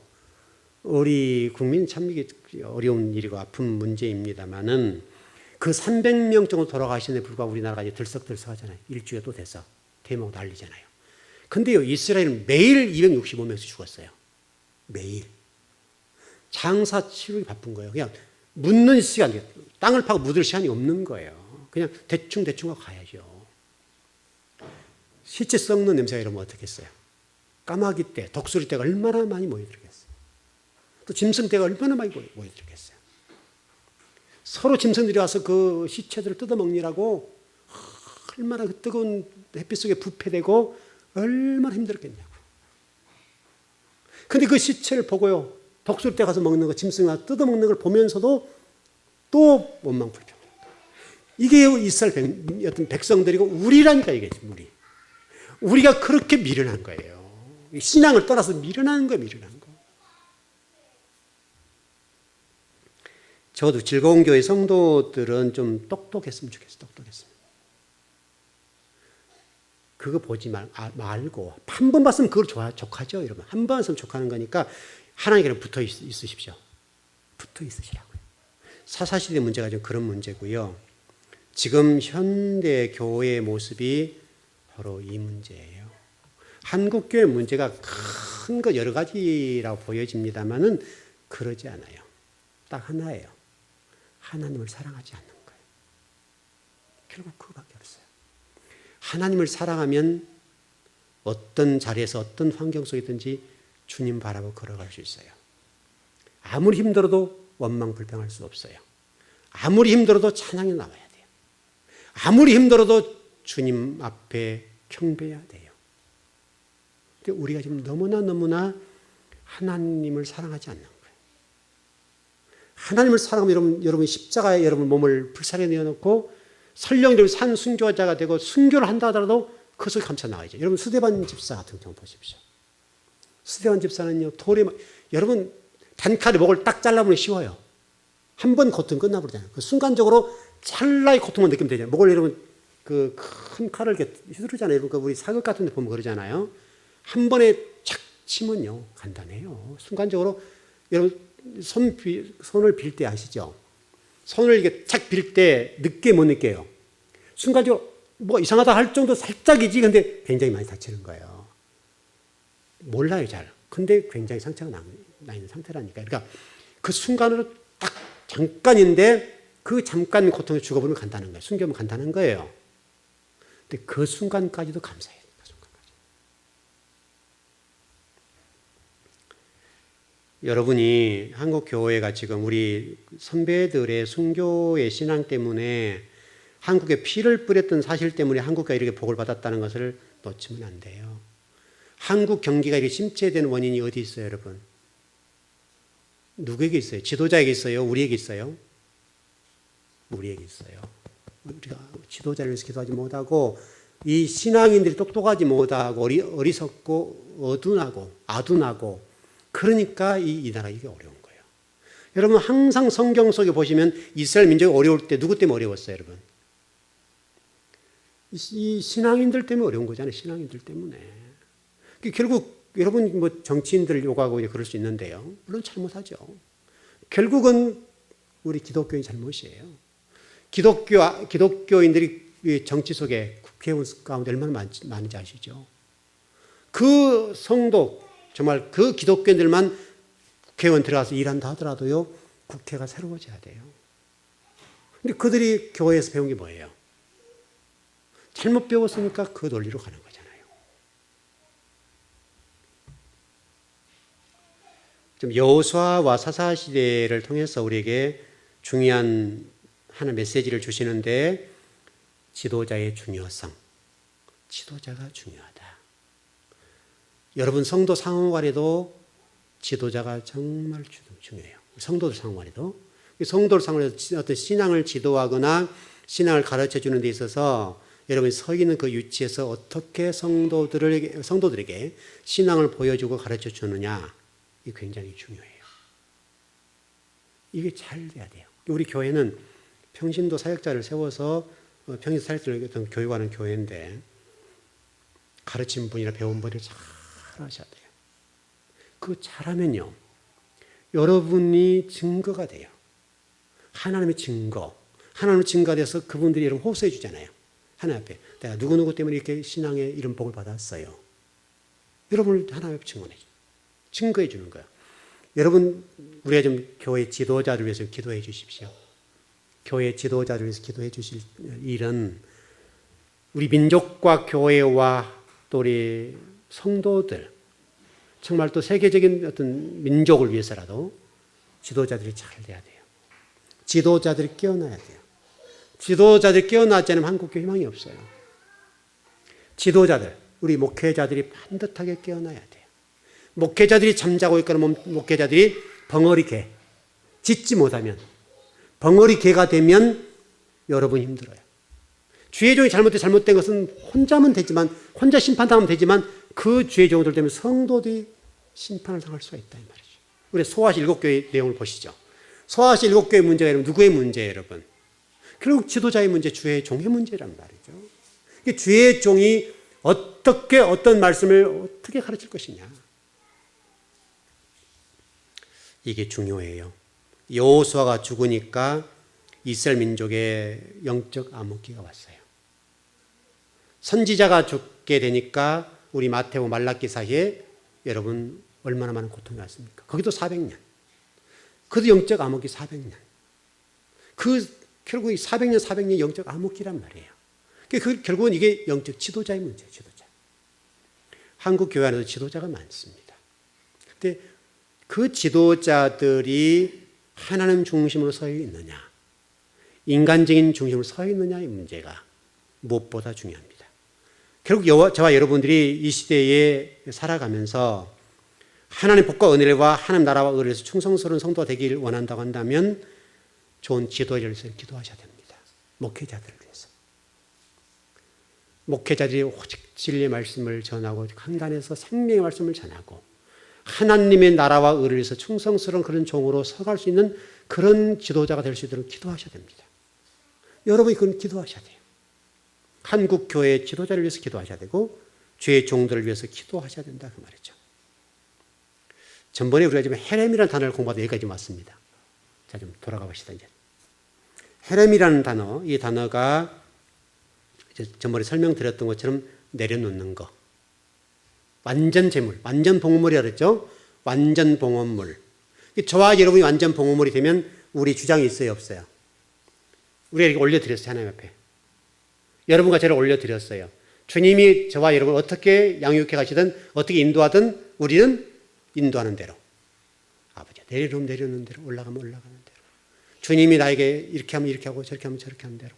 우리 국민 참 이게 어려운 일이고 아픈 문제입니다만은 그 300명 정도 돌아가신 데 불구하고 우리나라가 이제 들썩들썩하잖아요. 일주일에 또 돼서 대마고 난리잖아요. 근데요, 이스라엘은 매일 265명씩 죽었어요. 매일. 장사 치르기 바쁜 거예요. 그냥 묻는 시간, 땅을 파고 묻을 시간이 없는 거예요. 그냥 대충 하고 가야죠. 시체 썩는 냄새가 이러면 어떻겠어요? 까마귀 떼, 독수리 떼가 얼마나 많이 모여들겠어요. 또 짐승 떼가 얼마나 많이 모여들겠어요. 서로 짐승들이 와서 그 시체들을 뜯어먹느라고 얼마나 그 뜨거운 햇빛 속에 부패되고 얼마나 힘들었겠냐고. 근데 그 시체를 보고요, 독수리 떼 가서 먹는 거, 짐승이 와서 뜯어먹는 걸 보면서도 또 원망불평. 이게 이스라엘 어떤 백성들이고 우리라니까 이게 우리가 그렇게 미련한 거예요. 신앙을 떠나서 미련한 거예요, 미련한 거. 적어도 즐거운 교회 성도들은 좀 똑똑했으면 좋겠어요. 똑똑했으면. 그거 보지 말고 한 번 봤으면 그걸 족하죠, 여러분. 한 번 봤으면 족하는 거니까 하나님께는 붙어 있으십시오. 붙어 있으시라고요. 사사시대 문제가 좀 그런 문제고요. 지금 현대 교회의 모습이 바로 이 문제예요. 한국교회 문제가 큰 거 여러 가지라고 보여집니다만은 그러지 않아요. 딱 하나예요. 하나님을 사랑하지 않는 거예요. 결국 그거밖에 없어요. 하나님을 사랑하면 어떤 자리에서 어떤 환경 속이든지 주님 바라보고 걸어갈 수 있어요. 아무리 힘들어도 원망 불평할 수 없어요. 아무리 힘들어도 찬양이 나와야 돼요. 아무리 힘들어도 주님 앞에 경배해야 돼요. 근데 우리가 지금 너무나 하나님을 사랑하지 않는 거예요. 하나님을 사랑하면 여러분 십자가에 여러분 몸을 불살에 내어놓고 설령대로 산 순교자가 되고 순교를 한다 하더라도 그 속에 감춰 나와야죠. 여러분 스데반 집사 같은 경우 보십시오. 스데반 집사는요, 여러분 단칼에 목을 딱 잘라보면 쉬워요. 한 번 고통 끝나버리잖아요. 그 순간적으로 찰나의 고통만 느끼면 되잖아요. 목을 여러분 그 큰 칼을 이렇게 휘두르잖아요. 여러분 우리 사극 같은 데 보면 그러잖아요. 한 번에 착 치면요 간단해요. 순간적으로 여러분 손을 빌 때 아시죠? 손을 이렇게 착 빌 때 늦게 못 느껴요. 순간적으로 뭐 이상하다 할 정도 살짝이지 근데 굉장히 많이 다치는 거예요. 몰라요 잘. 근데 굉장히 상처가 나 있는 상태라니까. 그러니까 그 순간으로 딱 잠깐인데 그 잠깐 고통에 죽어버리면 간다는 거예요. 숨겨면 간다는 거예요. 근데 그 순간까지도 감사해요. 그 순간까지. 여러분이 한국 교회가 지금 우리 선배들의 순교의 신앙 때문에 한국에 피를 뿌렸던 사실 때문에 한국가 이렇게 복을 받았다는 것을 놓치면 안 돼요. 한국 경기가 이렇게 침체된 원인이 어디 있어요, 여러분? 누구에게 있어요? 지도자에게 있어요? 우리에게 있어요? 우리에게 있어요. 우리가 지도자를 위해서 기도하지 못하고 이 신앙인들이 똑똑하지 못하고 어리석고 아둔하고 그러니까 이 나라가 이게 어려운 거예요. 여러분 항상 성경 속에 보시면 이스라엘 민족이 어려울 때 누구 때문에 어려웠어요, 여러분? 이 신앙인들 때문에 어려운 거잖아요. 신앙인들 때문에. 결국 여러분 뭐 정치인들 욕하고 그럴 수 있는데요. 물론 잘못하죠. 결국은 우리 기독교인 잘못이에요. 기독교인들이 정치 속에 국회의원 가운데 얼마나 많은지 아시죠? 그 성도 정말 그 기독교인들만 국회의원 들어가서 일한다 하더라도요. 국회가 새로워져야 돼요. 근데 그들이 교회에서 배운 게 뭐예요? 잘못 배웠으니까 그 논리로 가는 거잖아요. 좀 여호수아와 사사 시대를 통해서 우리에게 중요한 하나의 메시지를 주시는데 지도자의 중요성. 지도자가 중요하다. 여러분 성도 상호간에도 지도자가 정말 중요해요. 성도들 상호간에도. 성도들 상호간에도 어떤 신앙을 지도하거나 신앙을 가르쳐 주는 데 있어서 여러분이 서 있는 그 위치에서 어떻게 성도들에게 신앙을 보여주고 가르쳐 주느냐, 이게 굉장히 중요해요. 이게 잘 돼야 돼요. 우리 교회는 평신도 사역자를 세워서 평신도 사역자를 교육하는 교회인데 가르친 분이나 배운 분이 잘 하셔야 돼요. 그거 잘하면요, 여러분이 증거가 돼요. 하나님의 증거. 하나님의 증거가 돼서 그분들이 여러분 호소해 주잖아요. 하나님 앞에 내가 누구누구 때문에 이렇게 신앙의 이런 복을 받았어요. 여러분을 하나님 앞에 증거해 주는 거예요. 여러분 우리가 좀 교회 지도자를 위해서 기도해 주십시오. 교회 지도자를 위해서 기도해 주실 일은 우리 민족과 교회와 또 우리 성도들 정말 또 세계적인 어떤 민족을 위해서라도 지도자들이 잘 돼야 돼요. 지도자들이 깨어나야 돼요. 지도자들이 깨어나지 않으면 한국교회 희망이 없어요. 지도자들, 우리 목회자들이 반듯하게 깨어나야 돼요. 목회자들이 잠자고 있거나 목회자들이 벙어리 개, 짖지 못하면, 벙어리 개가 되면 여러분 힘들어요. 주의 종이 잘못된 것은 혼자면 되지만, 혼자 심판당하면 되지만 그 주의 종들 때문에 성도들이 심판을 당할 수가 있다 이 말이죠. 우리 소아시 7교회 내용을 보시죠. 소아시 7교회 문제가 여러분 누구의 문제예요, 여러분? 결국 지도자의 문제, 주의 종의 문제란 말이죠. 주의 종이 어떤 말씀을 어떻게 가르칠 것이냐. 이게 중요해요. 여호수아가 죽으니까 이스라엘 민족의 영적 암흑기가 왔어요. 선지자가 죽게 되니까 우리 마태오 말라기 사이에 여러분 얼마나 많은 고통이 왔습니까? 거기도 400년. 그도 영적 암흑이 400년. 결국 400년 영적 암흑기란 말이에요. 결국은 이게 영적 지도자의 문제예요. 지도자. 한국 교회 안에도 지도자가 많습니다. 근데 그 지도자들이 하나님 중심으로 서 있느냐, 인간적인 중심으로 서 있느냐의 문제가 무엇보다 중요합니다. 결국 저와 여러분들이 이 시대에 살아가면서 하나님 복과 은혜와 하나님 나라와 의를 위해서 충성스러운 성도가 되기를 원한다고 한다면 좋은 지도자를 위해서 기도하셔야 됩니다. 목회자들을 위해서. 목회자들이 오직 진리의 말씀을 전하고 강단에서 생명의 말씀을 전하고 하나님의 나라와 의를 위해서 충성스러운 그런 종으로 서갈 수 있는 그런 지도자가 될 수 있도록 기도하셔야 됩니다. 여러분이 그건 기도하셔야 돼요. 한국 교회의 지도자를 위해서 기도하셔야 되고 주의 종들을 위해서 기도하셔야 된다 그 말이죠. 전번에 우리가 지금 헤렘이라는 단어를 공부하다 여기까지 왔습니다. 자, 좀 돌아가 봅시다. 이제 헤렘이라는 단어, 이 단어가 이제 전번에 설명드렸던 것처럼 내려놓는 거, 완전 재물, 완전 봉헌물이라고 그랬죠. 완전 봉헌물. 저와 여러분이 완전 봉헌물이 되면 우리 주장이 있어요, 없어요? 우리가 이렇게 올려드렸어요, 하나님 앞에. 여러분과 저를 올려드렸어요. 주님이 저와 여러분을 어떻게 양육해 가시든 어떻게 인도하든 우리는 인도하는 대로. 아버지 내려놓으면 내려놓는 대로, 올라가면 올라가는 대로. 주님이 나에게 이렇게 하면 이렇게 하고 저렇게 하면 저렇게 하는 대로.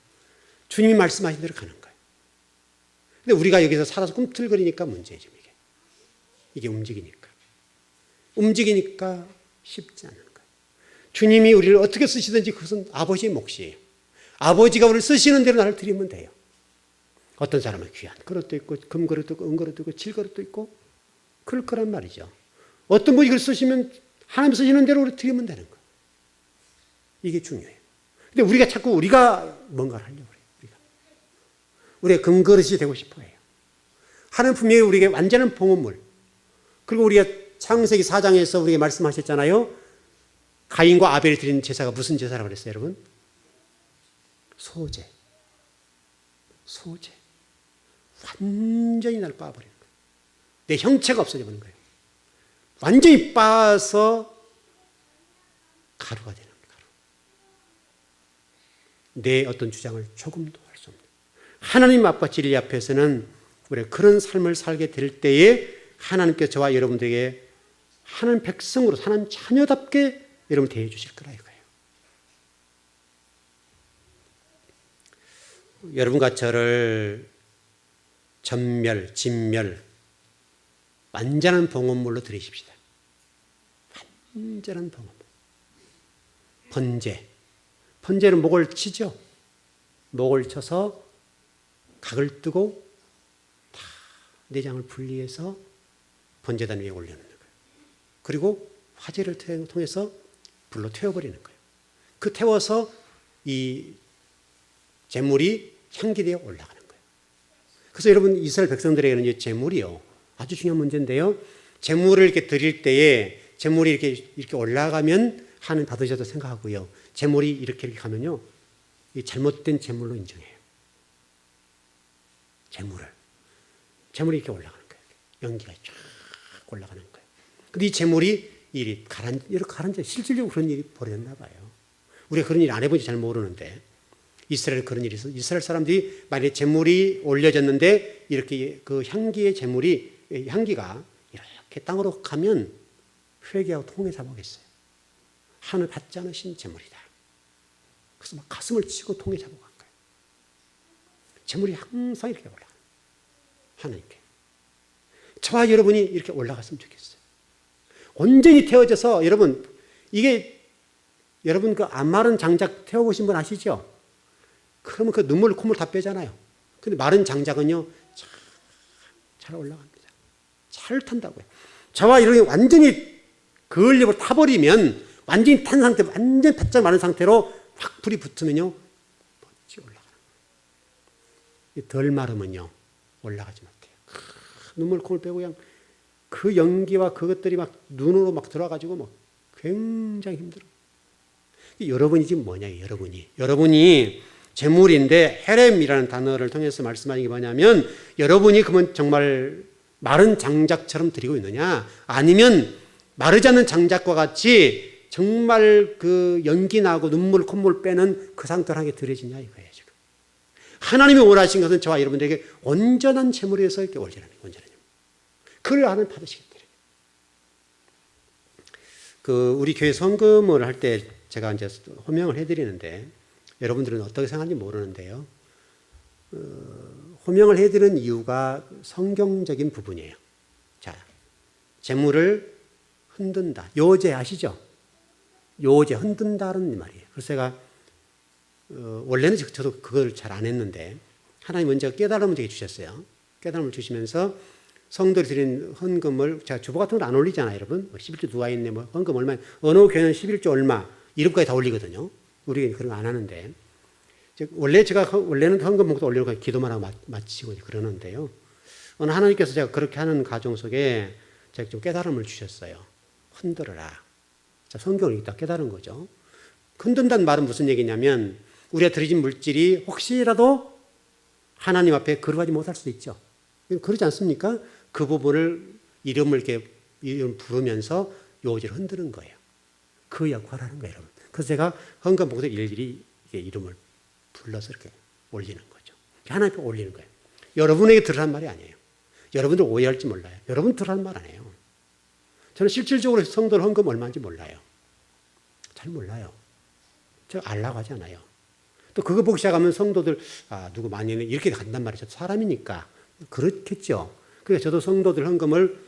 주님이 말씀하신 대로 가는 거예요. 근데 우리가 여기서 살아서 꿈틀거리니까 문제죠, 이게. 이게 움직이니까. 움직이니까 쉽지 않은 거예요. 주님이 우리를 어떻게 쓰시든지 그것은 아버지의 몫이에요. 아버지가 우리를 쓰시는 대로 나를 드리면 돼요. 어떤 사람은 귀한 그릇도 있고 금그릇도 있고 은그릇도 있고 질그릇도 있고 그럴 거란 말이죠. 어떤 분이 그걸 쓰시면 하나님 쓰시는 대로 우리 드리면 되는 거예요. 이게 중요해요. 근데 우리가 자꾸 우리가 뭔가를 하려고 해요. 우리가 금그릇이 되고 싶어 해요. 하나님 분명히 우리에게 완전한 봉헌물. 그리고 우리가 창세기 4장에서 우리에게 말씀하셨잖아요. 가인과 아벨이 드린 제사가 무슨 제사라고 그랬어요, 여러분? 소제. 소제. 완전히 나를 빻아버리는 거예요. 내 형체가 없어져 버리는 거예요. 완전히 빻아서 가루가 되는 거예요. 가루. 내 어떤 주장을 조금도 할 수 없는. 하나님 앞과 진리 앞에서는 우리가 그런 삶을 살게 될 때에 하나님께서 저와 여러분들에게 하나님 백성으로 하나님 자녀답게 여러분 대해 주실 거라 이거예요. 여러분과 저를 전멸, 진멸, 완전한 봉헌물로 드리십시다. 완전한 봉헌물. 번제. 번제는 목을 치죠. 목을 쳐서 각을 뜨고 다 내장을 분리해서 번제단 위에 올려놓는 거예요. 그리고 화재를 통해서 불로 태워버리는 거예요. 그 태워서 이 제물이 향기되어 올라가는 거예요. 그래서 여러분 이스라엘 백성들에게는 이 제물이요 아주 중요한 문제인데요. 제물을 이렇게 드릴 때에 제물이 이렇게 올라가면 하나님 받으셔도 생각하고요. 제물이 이렇게 가면요, 이 잘못된 제물로 인정해요. 제물이 이렇게 올라가는 거예요. 연기가 쫙 올라가는 거예요. 근데 이 제물이 이렇게 가라앉아 실질적으로 그런 일이 벌어졌나 봐요. 우리가 그런 일 안 해본지 잘 모르는데 이스라엘 그런 일이 있어. 이스라엘 사람들이 만약에 제물이 올려졌는데 이렇게 그 향기의 제물이 향기가 이렇게 땅으로 가면 회개하고 통에 잡아오겠어요. 하늘 받지 않으신 제물이다. 그래서 막 가슴을 치고 통에 잡아간 거예요. 제물이 항상 이렇게 올라가요. 하나님께. 저와 여러분이 이렇게 올라갔으면 좋겠어요. 온전히 태워져서 여러분 이게 여러분 그 안 마른 장작 태워보신 분 아시죠? 그러면 그 눈물 콧물 다 빼잖아요. 근데 마른 장작은요 잘 올라갑니다. 잘 탄다고요. 저와 이렇게 완전히 그을립을 타버리면 완전히 탄 상태, 완전히 바짝 마른 상태로 확 불이 붙으면요 멋지게 올라가는 거예요. 덜 마르면요 올라가지 못해요. 눈물 콧물 빼고 그냥 그 연기와 그것들이 막 눈으로 막 들어가지고 막 굉장히 힘들어요. 여러분이 지금 뭐냐, 여러분이 제물인데 헤렘이라는 단어를 통해서 말씀하는 게 뭐냐면 여러분이 그러면 정말 마른 장작처럼 드리고 있느냐, 아니면 마르지 않는 장작과 같이 정말 그 연기 나고 눈물 콧물 빼는 그 상태로 하게 드려지냐 이거예요 지금. 하나님이 원하신 것은 저와 여러분들에게 온전한 제물에서 이렇게 올리라는 거예요. 온전한 제물. 그걸 하나님 받으시겠다. 우리 교회 성금을 할 때 제가 이제 호명을 해드리는데 여러분들은 어떻게 생각하는지 모르는데요. 호명을 해드리는 이유가 성경적인 부분이에요. 자, 재물을 흔든다. 요제 아시죠? 요제 흔든다는 말이에요. 그래서 제가 원래는 저도 그걸 잘 안 했는데 하나님 먼저 깨달음을 제게 주셨어요. 깨달음을 주시면서 성도들이 드린 헌금을 제가 주보 같은 걸 안 올리잖아요, 여러분. 11조 누가 있네, 뭐 헌금 얼마, 어느 교회는 11조 얼마 이름까지 다 올리거든요. 우리는 그런 거 안 하는데 원래는 헌금 목도 올리고 기도만 하고 마치고 그러는데요. 어느 하나님께서 제가 그렇게 하는 가정 속에 제가 좀 깨달음을 주셨어요. 흔들어라. 자, 성경을 읽다 깨달은 거죠. 흔든다는 말은 무슨 얘기냐면 우리가 드려진 물질이 혹시라도 하나님 앞에 거룩하지 못할 수도 있죠. 그렇지 않습니까? 그 부분을 이름 부르면서 요지를 흔드는 거예요. 그 역할을 하는 거예요, 여러분. 그래서 제가 헌금 봉투에 일일이 이름을 불러서 이렇게 올리는 거죠. 하나님 앞에 올리는 거예요. 여러분에게 들으란 말이 아니에요. 여러분들 오해할지 몰라요. 여러분 들으란 말 아니에요. 저는 실질적으로 성도를 헌금 얼마인지 몰라요. 잘 몰라요. 제가 알라고 하지 않아요. 또 그거 보기 시작하면 성도들, 누구 많이 했네. 이렇게 간단 말이죠. 사람이니까. 그렇겠죠. 그러니까 저도 성도들 헌금을,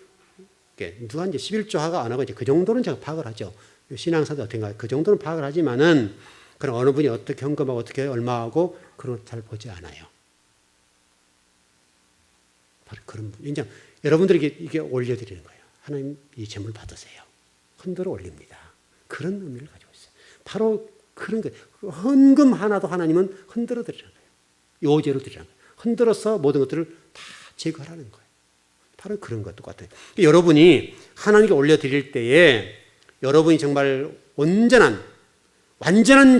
누가 이제 11조 하가 안 하고 이제 그 정도는 제가 파악을 하죠. 신앙사도 어떤가. 그 정도는 파악을 하지만은, 그럼 어느 분이 어떻게 헌금하고 어떻게 얼마하고 그런 거 잘 보지 않아요. 바로 그런 분. 이제 여러분들에게 이게 올려드리는 거예요. 하나님 이 재물 받으세요. 흔들어 올립니다. 그런 의미를 가지고 있어요. 바로 그런 거예요. 헌금 하나도 하나님은 흔들어 드리는 거예요. 요제로 드리는 거예요. 흔들어서 모든 것들을 다 제거하라는 거예요. 바로 그런 것 똑같아요. 여러분이 하나님께 올려드릴 때에 여러분이 정말 완전한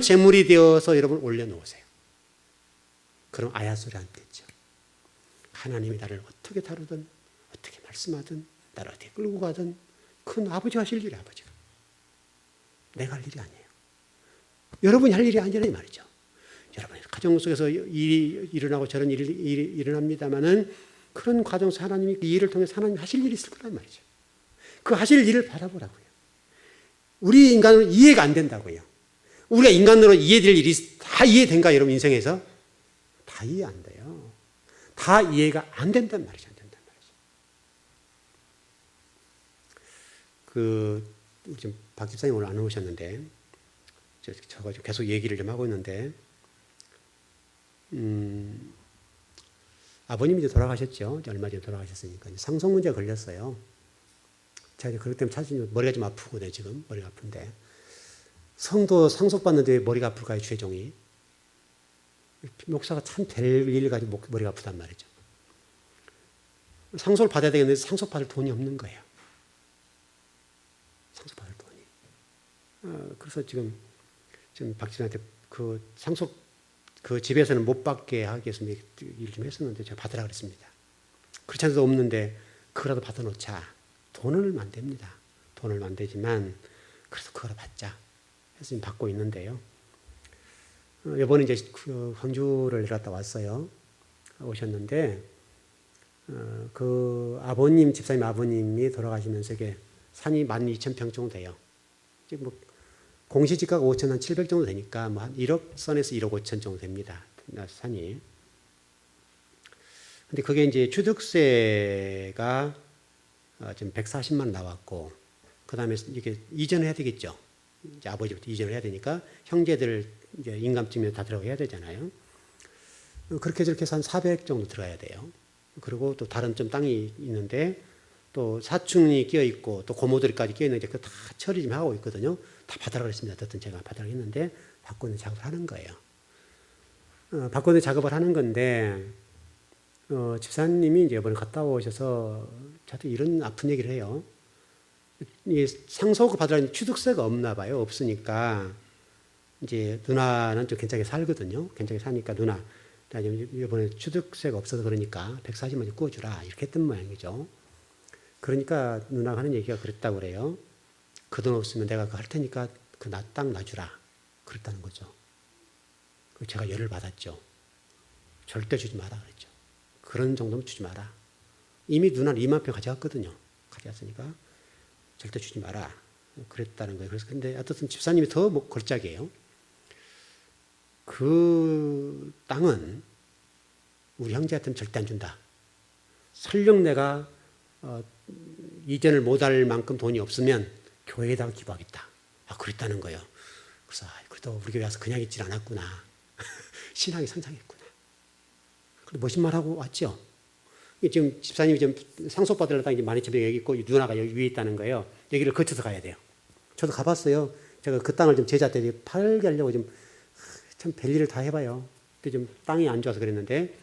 재물이 되어서 여러분 올려놓으세요. 그럼 아야 소리 안 듣죠. 하나님이 나를 어떻게 다루든 어떻게 말씀하든 나를 어떻게 끌고 가든 그건 아버지가 하실 일이에요. 아버지가. 내가 할 일이 아니에요. 여러분이 할 일이 아니라 이 말이죠. 여러분 가정 속에서 일이 일어나고 저런 일이 일어납니다마는 그런 과정 속에서 하나님이 이 일을 통해서 하나님이 하실 일이 있을 거란 말이죠. 그 하실 일을 바라보라고요. 우리 인간은 이해가 안 된다고요. 우리가 인간으로 이해될 일이 다 이해된가 여러분 인생에서? 다 이해 안 돼요. 다 이해가 안 된단 말이죠. 안 된단 말이죠. 지금 박 집사님 오늘 안 오셨는데 저가 계속 얘기를 좀 하고 있는데 아버님이 이제 돌아가셨죠. 얼마 전에 돌아가셨으니까 상속 문제가 걸렸어요. 제가 그것 때문에 사실 머리가 좀 아프고 지금 머리가 아픈데 성도 상속받는데 왜 머리가 아플까요? 최종이 목사가 참 될 일 가지고 머리가 아프단 말이죠. 상속을 받아야 되겠는데 상속받을 돈이 없는 거예요. 상속받을 돈이. 그래서 지금 박 집사한테 그 상속 그 집에서는 못 받게 하기 위해서 일 좀 했었는데 제가 받으라 그랬습니다. 그렇지 않아도 없는데 그거라도 받아놓자. 돈은 안 됩니다. 돈은 안 되지만 그래서 그거라도 받자 해서 받고 있는데요. 이번에 이제 그 광주를 내려갔다 왔어요. 오셨는데 그 아버님 집사님 아버님이 돌아가시면서 이게 산이 12,000평 정도 돼요. 뭐 공시지가가 5천 700 정도 되니까 뭐 한 1억 선에서 1억 5천 정도 됩니다. 산이. 근데 그게 이제 취득세가 지금 140만 원 나왔고, 그 다음에 이게 이전해야 되겠죠. 이제 아버지부터 이전을 해야 되니까 형제들 이제 인감증명 다 들어가야 되잖아요. 그렇게 저렇게 해서 한 400 정도 들어가야 돼요. 그리고 또 다른 좀 땅이 있는데 또 사촌이 끼어 있고 또 고모들까지 끼어 있는데 그거 다 처리 좀 하고 있거든요. 다 받으라 그랬습니다. 어쨌든 제가 받으라 했는데 받고 있는 작업을 하는 거예요. 받고 있는 작업을 하는 건데 집사님이 이제 이번에 갔다 오셔서 저한테 이런 아픈 얘기를 해요. 이 상속 받으라는 취득세가 없나 봐요. 없으니까 이제 누나는 좀 괜찮게 살거든요. 괜찮게 사니까 누나 이번에 취득세가 없어서 그러니까 140만 원 구워주라 이렇게 했던 모양이죠. 그러니까 누나가 하는 얘기가 그랬다고 그래요. 그 돈 없으면 내가 그거 할 테니까 그 땅 놔주라. 그랬다는 거죠. 제가 열을 받았죠. 절대 주지 마라 그랬죠. 그런 정도면 주지 마라. 이미 누나는 2만 평 가져갔거든요. 가져갔으니까 절대 주지 마라. 그랬다는 거예요. 그래서 근데 어쨌든 집사님이 더 골짜기예요. 그 땅은 우리 형제한테는 절대 안 준다. 설령 내가 이전을 못할 만큼 돈이 없으면 교회에다가 기부하겠다. 그랬다는 거예요. 그래서 그래도 우리 교회 와서 그냥 있질 않았구나. 신앙이 성장했구나. 그래도 멋진 말하고 왔죠. 지금 집사님이 지금 상속받으려다 이제 12,000평 여기 있고 누나가 여기 위에 있다는 거예요. 여기를 거쳐서 가야 돼요. 저도 가봤어요. 제가 그 땅을 좀 제자 때 팔게 하려고 좀 참 별일을 다 해봐요. 근데 좀 땅이 안 좋아서 그랬는데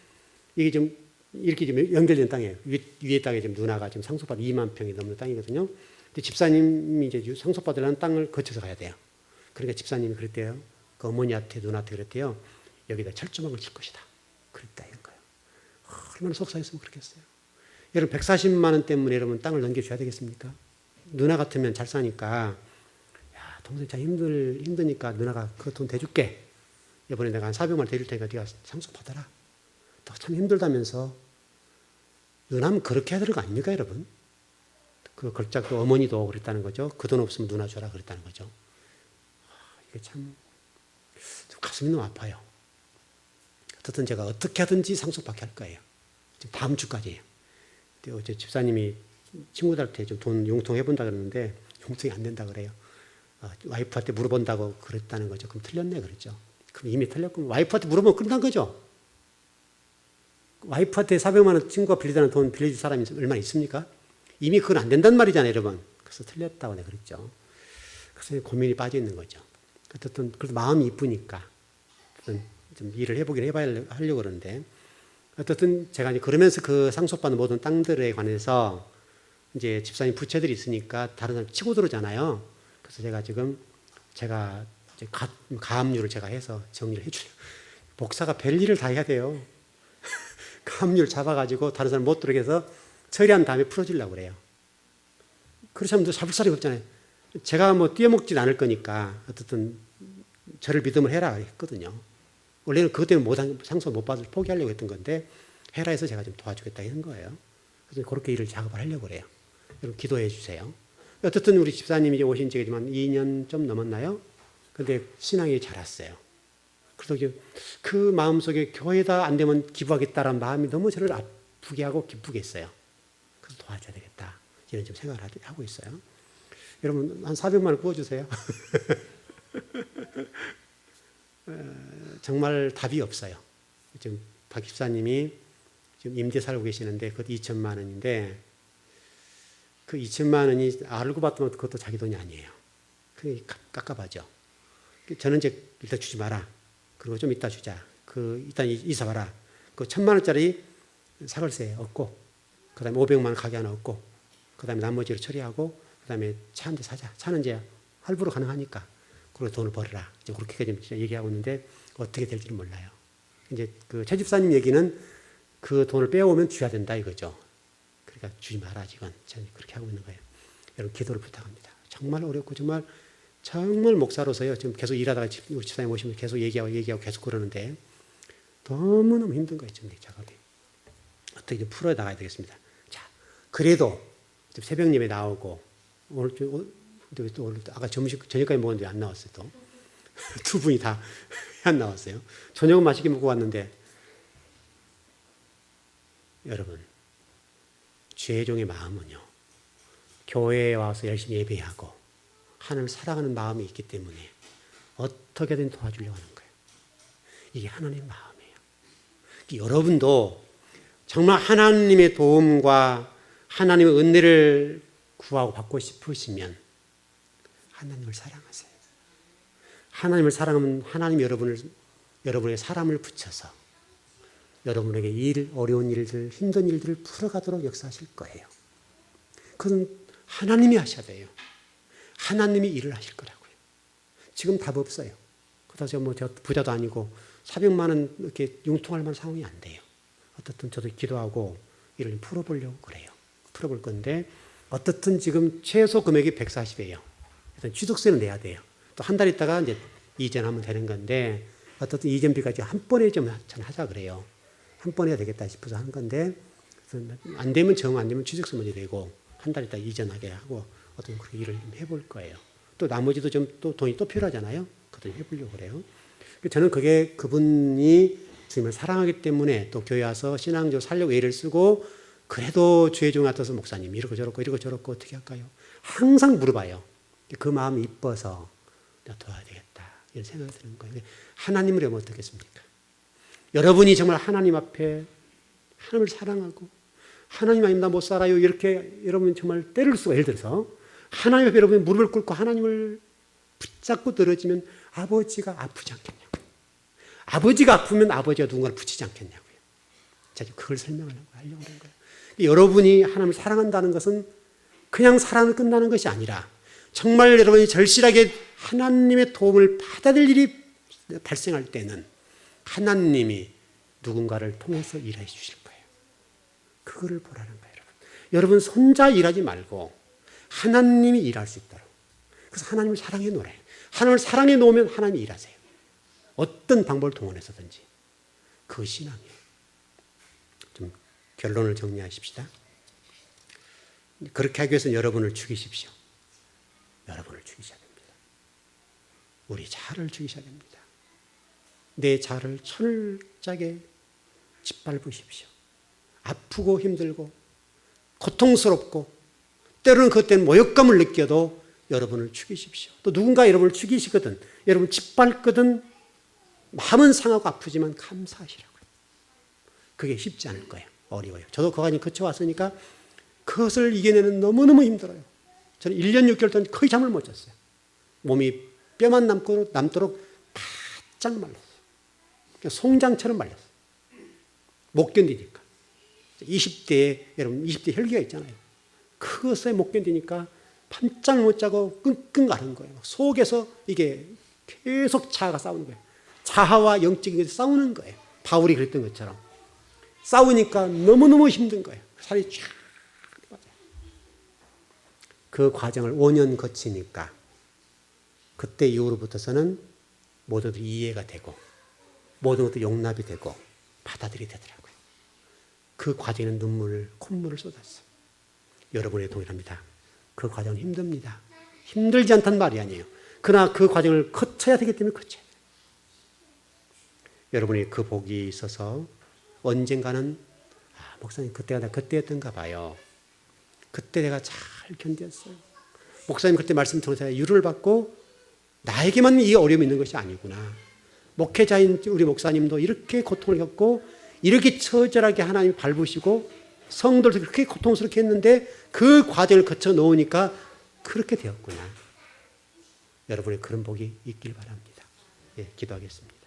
이게 좀 이렇게 좀 연결된 땅이에요. 위에 땅에 지금 누나가 지금 상속받은 2만 평이 넘는 땅이거든요. 근데 집사님이 이제 상속받으려는 땅을 거쳐서 가야 돼요. 그러니까 집사님이 그랬대요. 그 어머니한테 누나한테 그랬대요. 여기다 철조망을 칠 것이다. 그랬다 이런 거예요. 얼마나 속상했으면 그렇겠어요. 여러분 140만 원 때문에 여러분 땅을 넘겨줘야 되겠습니까? 누나 같으면 잘 사니까 야 동생 참 힘드니까 누나가 그 돈 대줄게. 이번에 내가 한 400만 원 대줄 테니까 네가 상속받아라. 너 참 힘들다면서 누나면 그렇게 해야 되는 거 아닙니까 여러분? 그 걸작도 어머니도 그랬다는 거죠. 그 돈 없으면 누나 줘라 그랬다는 거죠. 이게 참 가슴이 너무 아파요. 어쨌든 제가 어떻게 하든지 상속받게 할 거예요. 지금 다음 주까지예요. 어제 집사님이 친구들한테 좀 돈 융통 해본다 그러는데 융통이 안 된다 그래요. 와이프한테 물어본다고 그랬다는 거죠. 그럼 틀렸네 그랬죠. 그럼 이미 틀렸고 와이프한테 물어보면 끝난 거죠. 와이프한테 400만 원 친구가 빌리다는 돈 빌려줄 사람이 얼마나 있습니까? 이미 그건 안 된다는 말이잖아요, 여러분. 그래서 틀렸다고 내가 그랬죠. 그래서 고민이 빠져 있는 거죠. 어쨌든 그래도 마음이 이쁘니까 좀 일을 하려고 그러는데 어쨌든 제가 이제 그러면서 그 상속받는 모든 땅들에 관해서 이제 집사님 부채들이 있으니까 다른 사람 치고 들어오잖아요. 그래서 제가 지금 제가 이제 가압류를 제가 해서 정리를 해주려고. 목사가 별일을 다 해야 돼요. 가압류를 잡아가지고 다른 사람 못 들어오게 해서 처리한 다음에 풀어주려고 그래요. 그렇지 않으면 잡을 사람이 없잖아요. 제가 뭐 뛰어먹진 않을 거니까 어쨌든 저를 믿음을 해라 했거든요. 원래는 그것 때문에 상속 못 받을 포기하려고 했던 건데 해라 해서 제가 좀 도와주겠다 했는 거예요. 그래서 그렇게 일을 작업을 하려고 그래요. 여러분 기도해 주세요. 어쨌든 우리 집사님이 이제 오신 지가 2년 좀 넘었나요? 근데 신앙이 자랐어요. 그래서 그 마음속에 교회다 안 되면 기부하겠다라는 마음이 너무 저를 아프게 하고 기쁘게 했어요. 그래서 도와줘야 되겠다. 이런 좀 생각을 하고 있어요. 여러분 한 400만 원 구워주세요. 정말 답이 없어요. 지금 박 집사님이 지금 임대 살고 계시는데 그것도 2천만 원인데 그 2천만 원이 알고 봤더니 그것도 자기 돈이 아니에요. 그게 깝깝하죠. 저는 이제 일단 주지 마라. 그리고 좀 이따 주자. 일단 이사 봐라. 그 1,000만 원짜리 사글세 얻고, 그 다음에 500만 원 가게 하나 얻고, 그 다음에 나머지를 처리하고, 그 다음에 차 한 대 사자. 차는 이제 할부로 가능하니까. 그리고 돈을 벌어라. 이제 그렇게 지금 얘기하고 있는데 어떻게 될지는 몰라요. 이제 그 최 집사님 얘기는 그 돈을 빼오면 줘야 된다 이거죠. 그러니까 주지 마라 지금. 저는 그렇게 하고 있는 거예요. 여러분 기도를 부탁합니다. 정말 어렵고 정말 목사로서요. 지금 계속 일하다가 우리 집사님 오시면 계속 얘기하고 계속 그러는데 너무너무 힘든 거예요. 지금 작업이. 어떻게 좀 풀어 나가야 되겠습니다. 자, 그래도 새벽 예배 나오고 오늘 아까 저녁까지 먹었는데 안 나왔어요. 또 두 분이 다 안 나왔어요. 저녁은 맛있게 먹고 왔는데 여러분 죄종의 마음은요. 교회에 와서 열심히 예배하고 하나님을 사랑하는 마음이 있기 때문에 어떻게든 도와주려고 하는 거예요. 이게 하나님의 마음이에요. 여러분도 정말 하나님의 도움과 하나님의 은혜를 구하고 받고 싶으시면 하나님을 사랑하세요. 하나님을 사랑하면 하나님 여러분의 사람을 붙여서 여러분에게 어려운 일들, 힘든 일들을 풀어가도록 역사하실 거예요. 그건 하나님이 하셔야 돼요. 하나님이 일을 하실 거라고요. 지금 답 없어요. 그렇다고 저 부자도 아니고 400만 원 이렇게 융통할 만한 상황이 안 돼요. 어떻든 저도 기도하고 일을 풀어보려고 그래요. 풀어볼 건데 어떻든 지금 최소 금액이 140이에요. 일단 취득세는 내야 돼요. 또 한 달 있다가 이제 이전하면 되는 건데 어떻든 이전비까지 한 번에 좀 하자 그래요. 한 번에 해야 되겠다 싶어서 한 건데 안 되면 안 되면 취득세 먼저 내고 한 달 있다 이전하게 하고 어떤 그런 일을 좀 해볼 거예요. 또 나머지도 좀 또 돈이 또 필요하잖아요. 그것도 해보려고 그래요. 저는 그게 그분이 주님을 사랑하기 때문에 또 교회 와서 신앙적으로 살려고 애를 쓰고 그래도 주의 종 같아서 목사님 이러고 저러고 어떻게 할까요? 항상 물어봐요. 그 마음이 이뻐서 내가 도와야 되겠다 이런 생각이 드는 거예요. 하나님을 하면 어떻겠습니까? 여러분이 정말 하나님 앞에 하나님을 사랑하고 하나님 아니면 나 못 살아요 이렇게 여러분 정말 때릴 수가 예를 들어서 하나님 앞에 여러분이 무릎을 꿇고 하나님을 붙잡고 늘어지면 아버지가 아프지 않겠냐고요. 아버지가 아프면 아버지가 누군가를 붙이지 않겠냐고요. 제가 그걸 하려고 하는 거예요. 여러분이 하나님을 사랑한다는 것은 그냥 사랑을 끝나는 것이 아니라 정말 여러분이 절실하게 하나님의 도움을 받아들일 일이 발생할 때는 하나님이 누군가를 통해서 일해 주실 거예요. 그거를 보라는 거예요, 여러분. 여러분 혼자 일하지 말고 하나님이 일할 수 있도록. 그래서 하나님을 사랑해 놓으래요. 하나님을 사랑해 놓으면 하나님이 일하세요. 어떤 방법을 동원해서든지. 그 신앙이에요. 좀 결론을 정리하십시다. 그렇게 하기 위해서는 여러분을 죽이십시오. 여러분을 죽이셔야 됩니다. 우리 자아를 죽이셔야 됩니다. 내 자아를 철저하게 짓밟으십시오. 아프고 힘들고 고통스럽고 때로는 그것 때문에 모욕감을 느껴도 여러분을 죽이십시오. 또 누군가 여러분을 죽이시거든 여러분 짓밟거든 마음은 상하고 아프지만 감사하시라고요. 그게 쉽지 않을 거예요. 어려워요. 저도 그 과정을 거쳐왔으니까 그것을 이겨내는 너무너무 힘들어요. 저는 1년 6개월 동안 거의 잠을 못 잤어요. 몸이 뼈만 남도록 바짝 말랐어요. 송장처럼 말랐어요. 못 견디니까. 20대에 여러분 20대 혈기가 있잖아요. 그것에 못 견디니까 밤잠 못 자고 끙끙 앓은 거예요. 속에서 이게 계속 자아가 싸우는 거예요. 자아와 영적인 것이 싸우는 거예요. 바울이 그랬던 것처럼. 싸우니까 너무너무 힘든 거예요. 살이 쫙 빠져요. 그 과정을 5년 거치니까 그때 이후로부터서는 모든 것들이 이해가 되고 모든 것들이 용납이 되고 받아들이 되더라고요. 그 과정에는 콧물을 쏟았어요. 여러분에 동일합니다. 그 과정은 힘듭니다. 힘들지 않다는 말이 아니에요. 그러나 그 과정을 거쳐야 되기 때문에 거쳐야 돼요. 여러분이 그 복이 있어서 언젠가는 목사님 그때가 나 그때였던가 봐요. 그때 내가 잘 견뎠어요. 목사님 그때 말씀 통해서 위로를 받고 나에게만 이 어려움이 있는 것이 아니구나. 목회자인 우리 목사님도 이렇게 고통을 겪고 이렇게 처절하게 하나님이 밟으시고 성도들도 그렇게 고통스럽게 했는데 그 과정을 거쳐 놓으니까 그렇게 되었구나. 여러분의 그런 복이 있길 바랍니다. 예, 기도하겠습니다.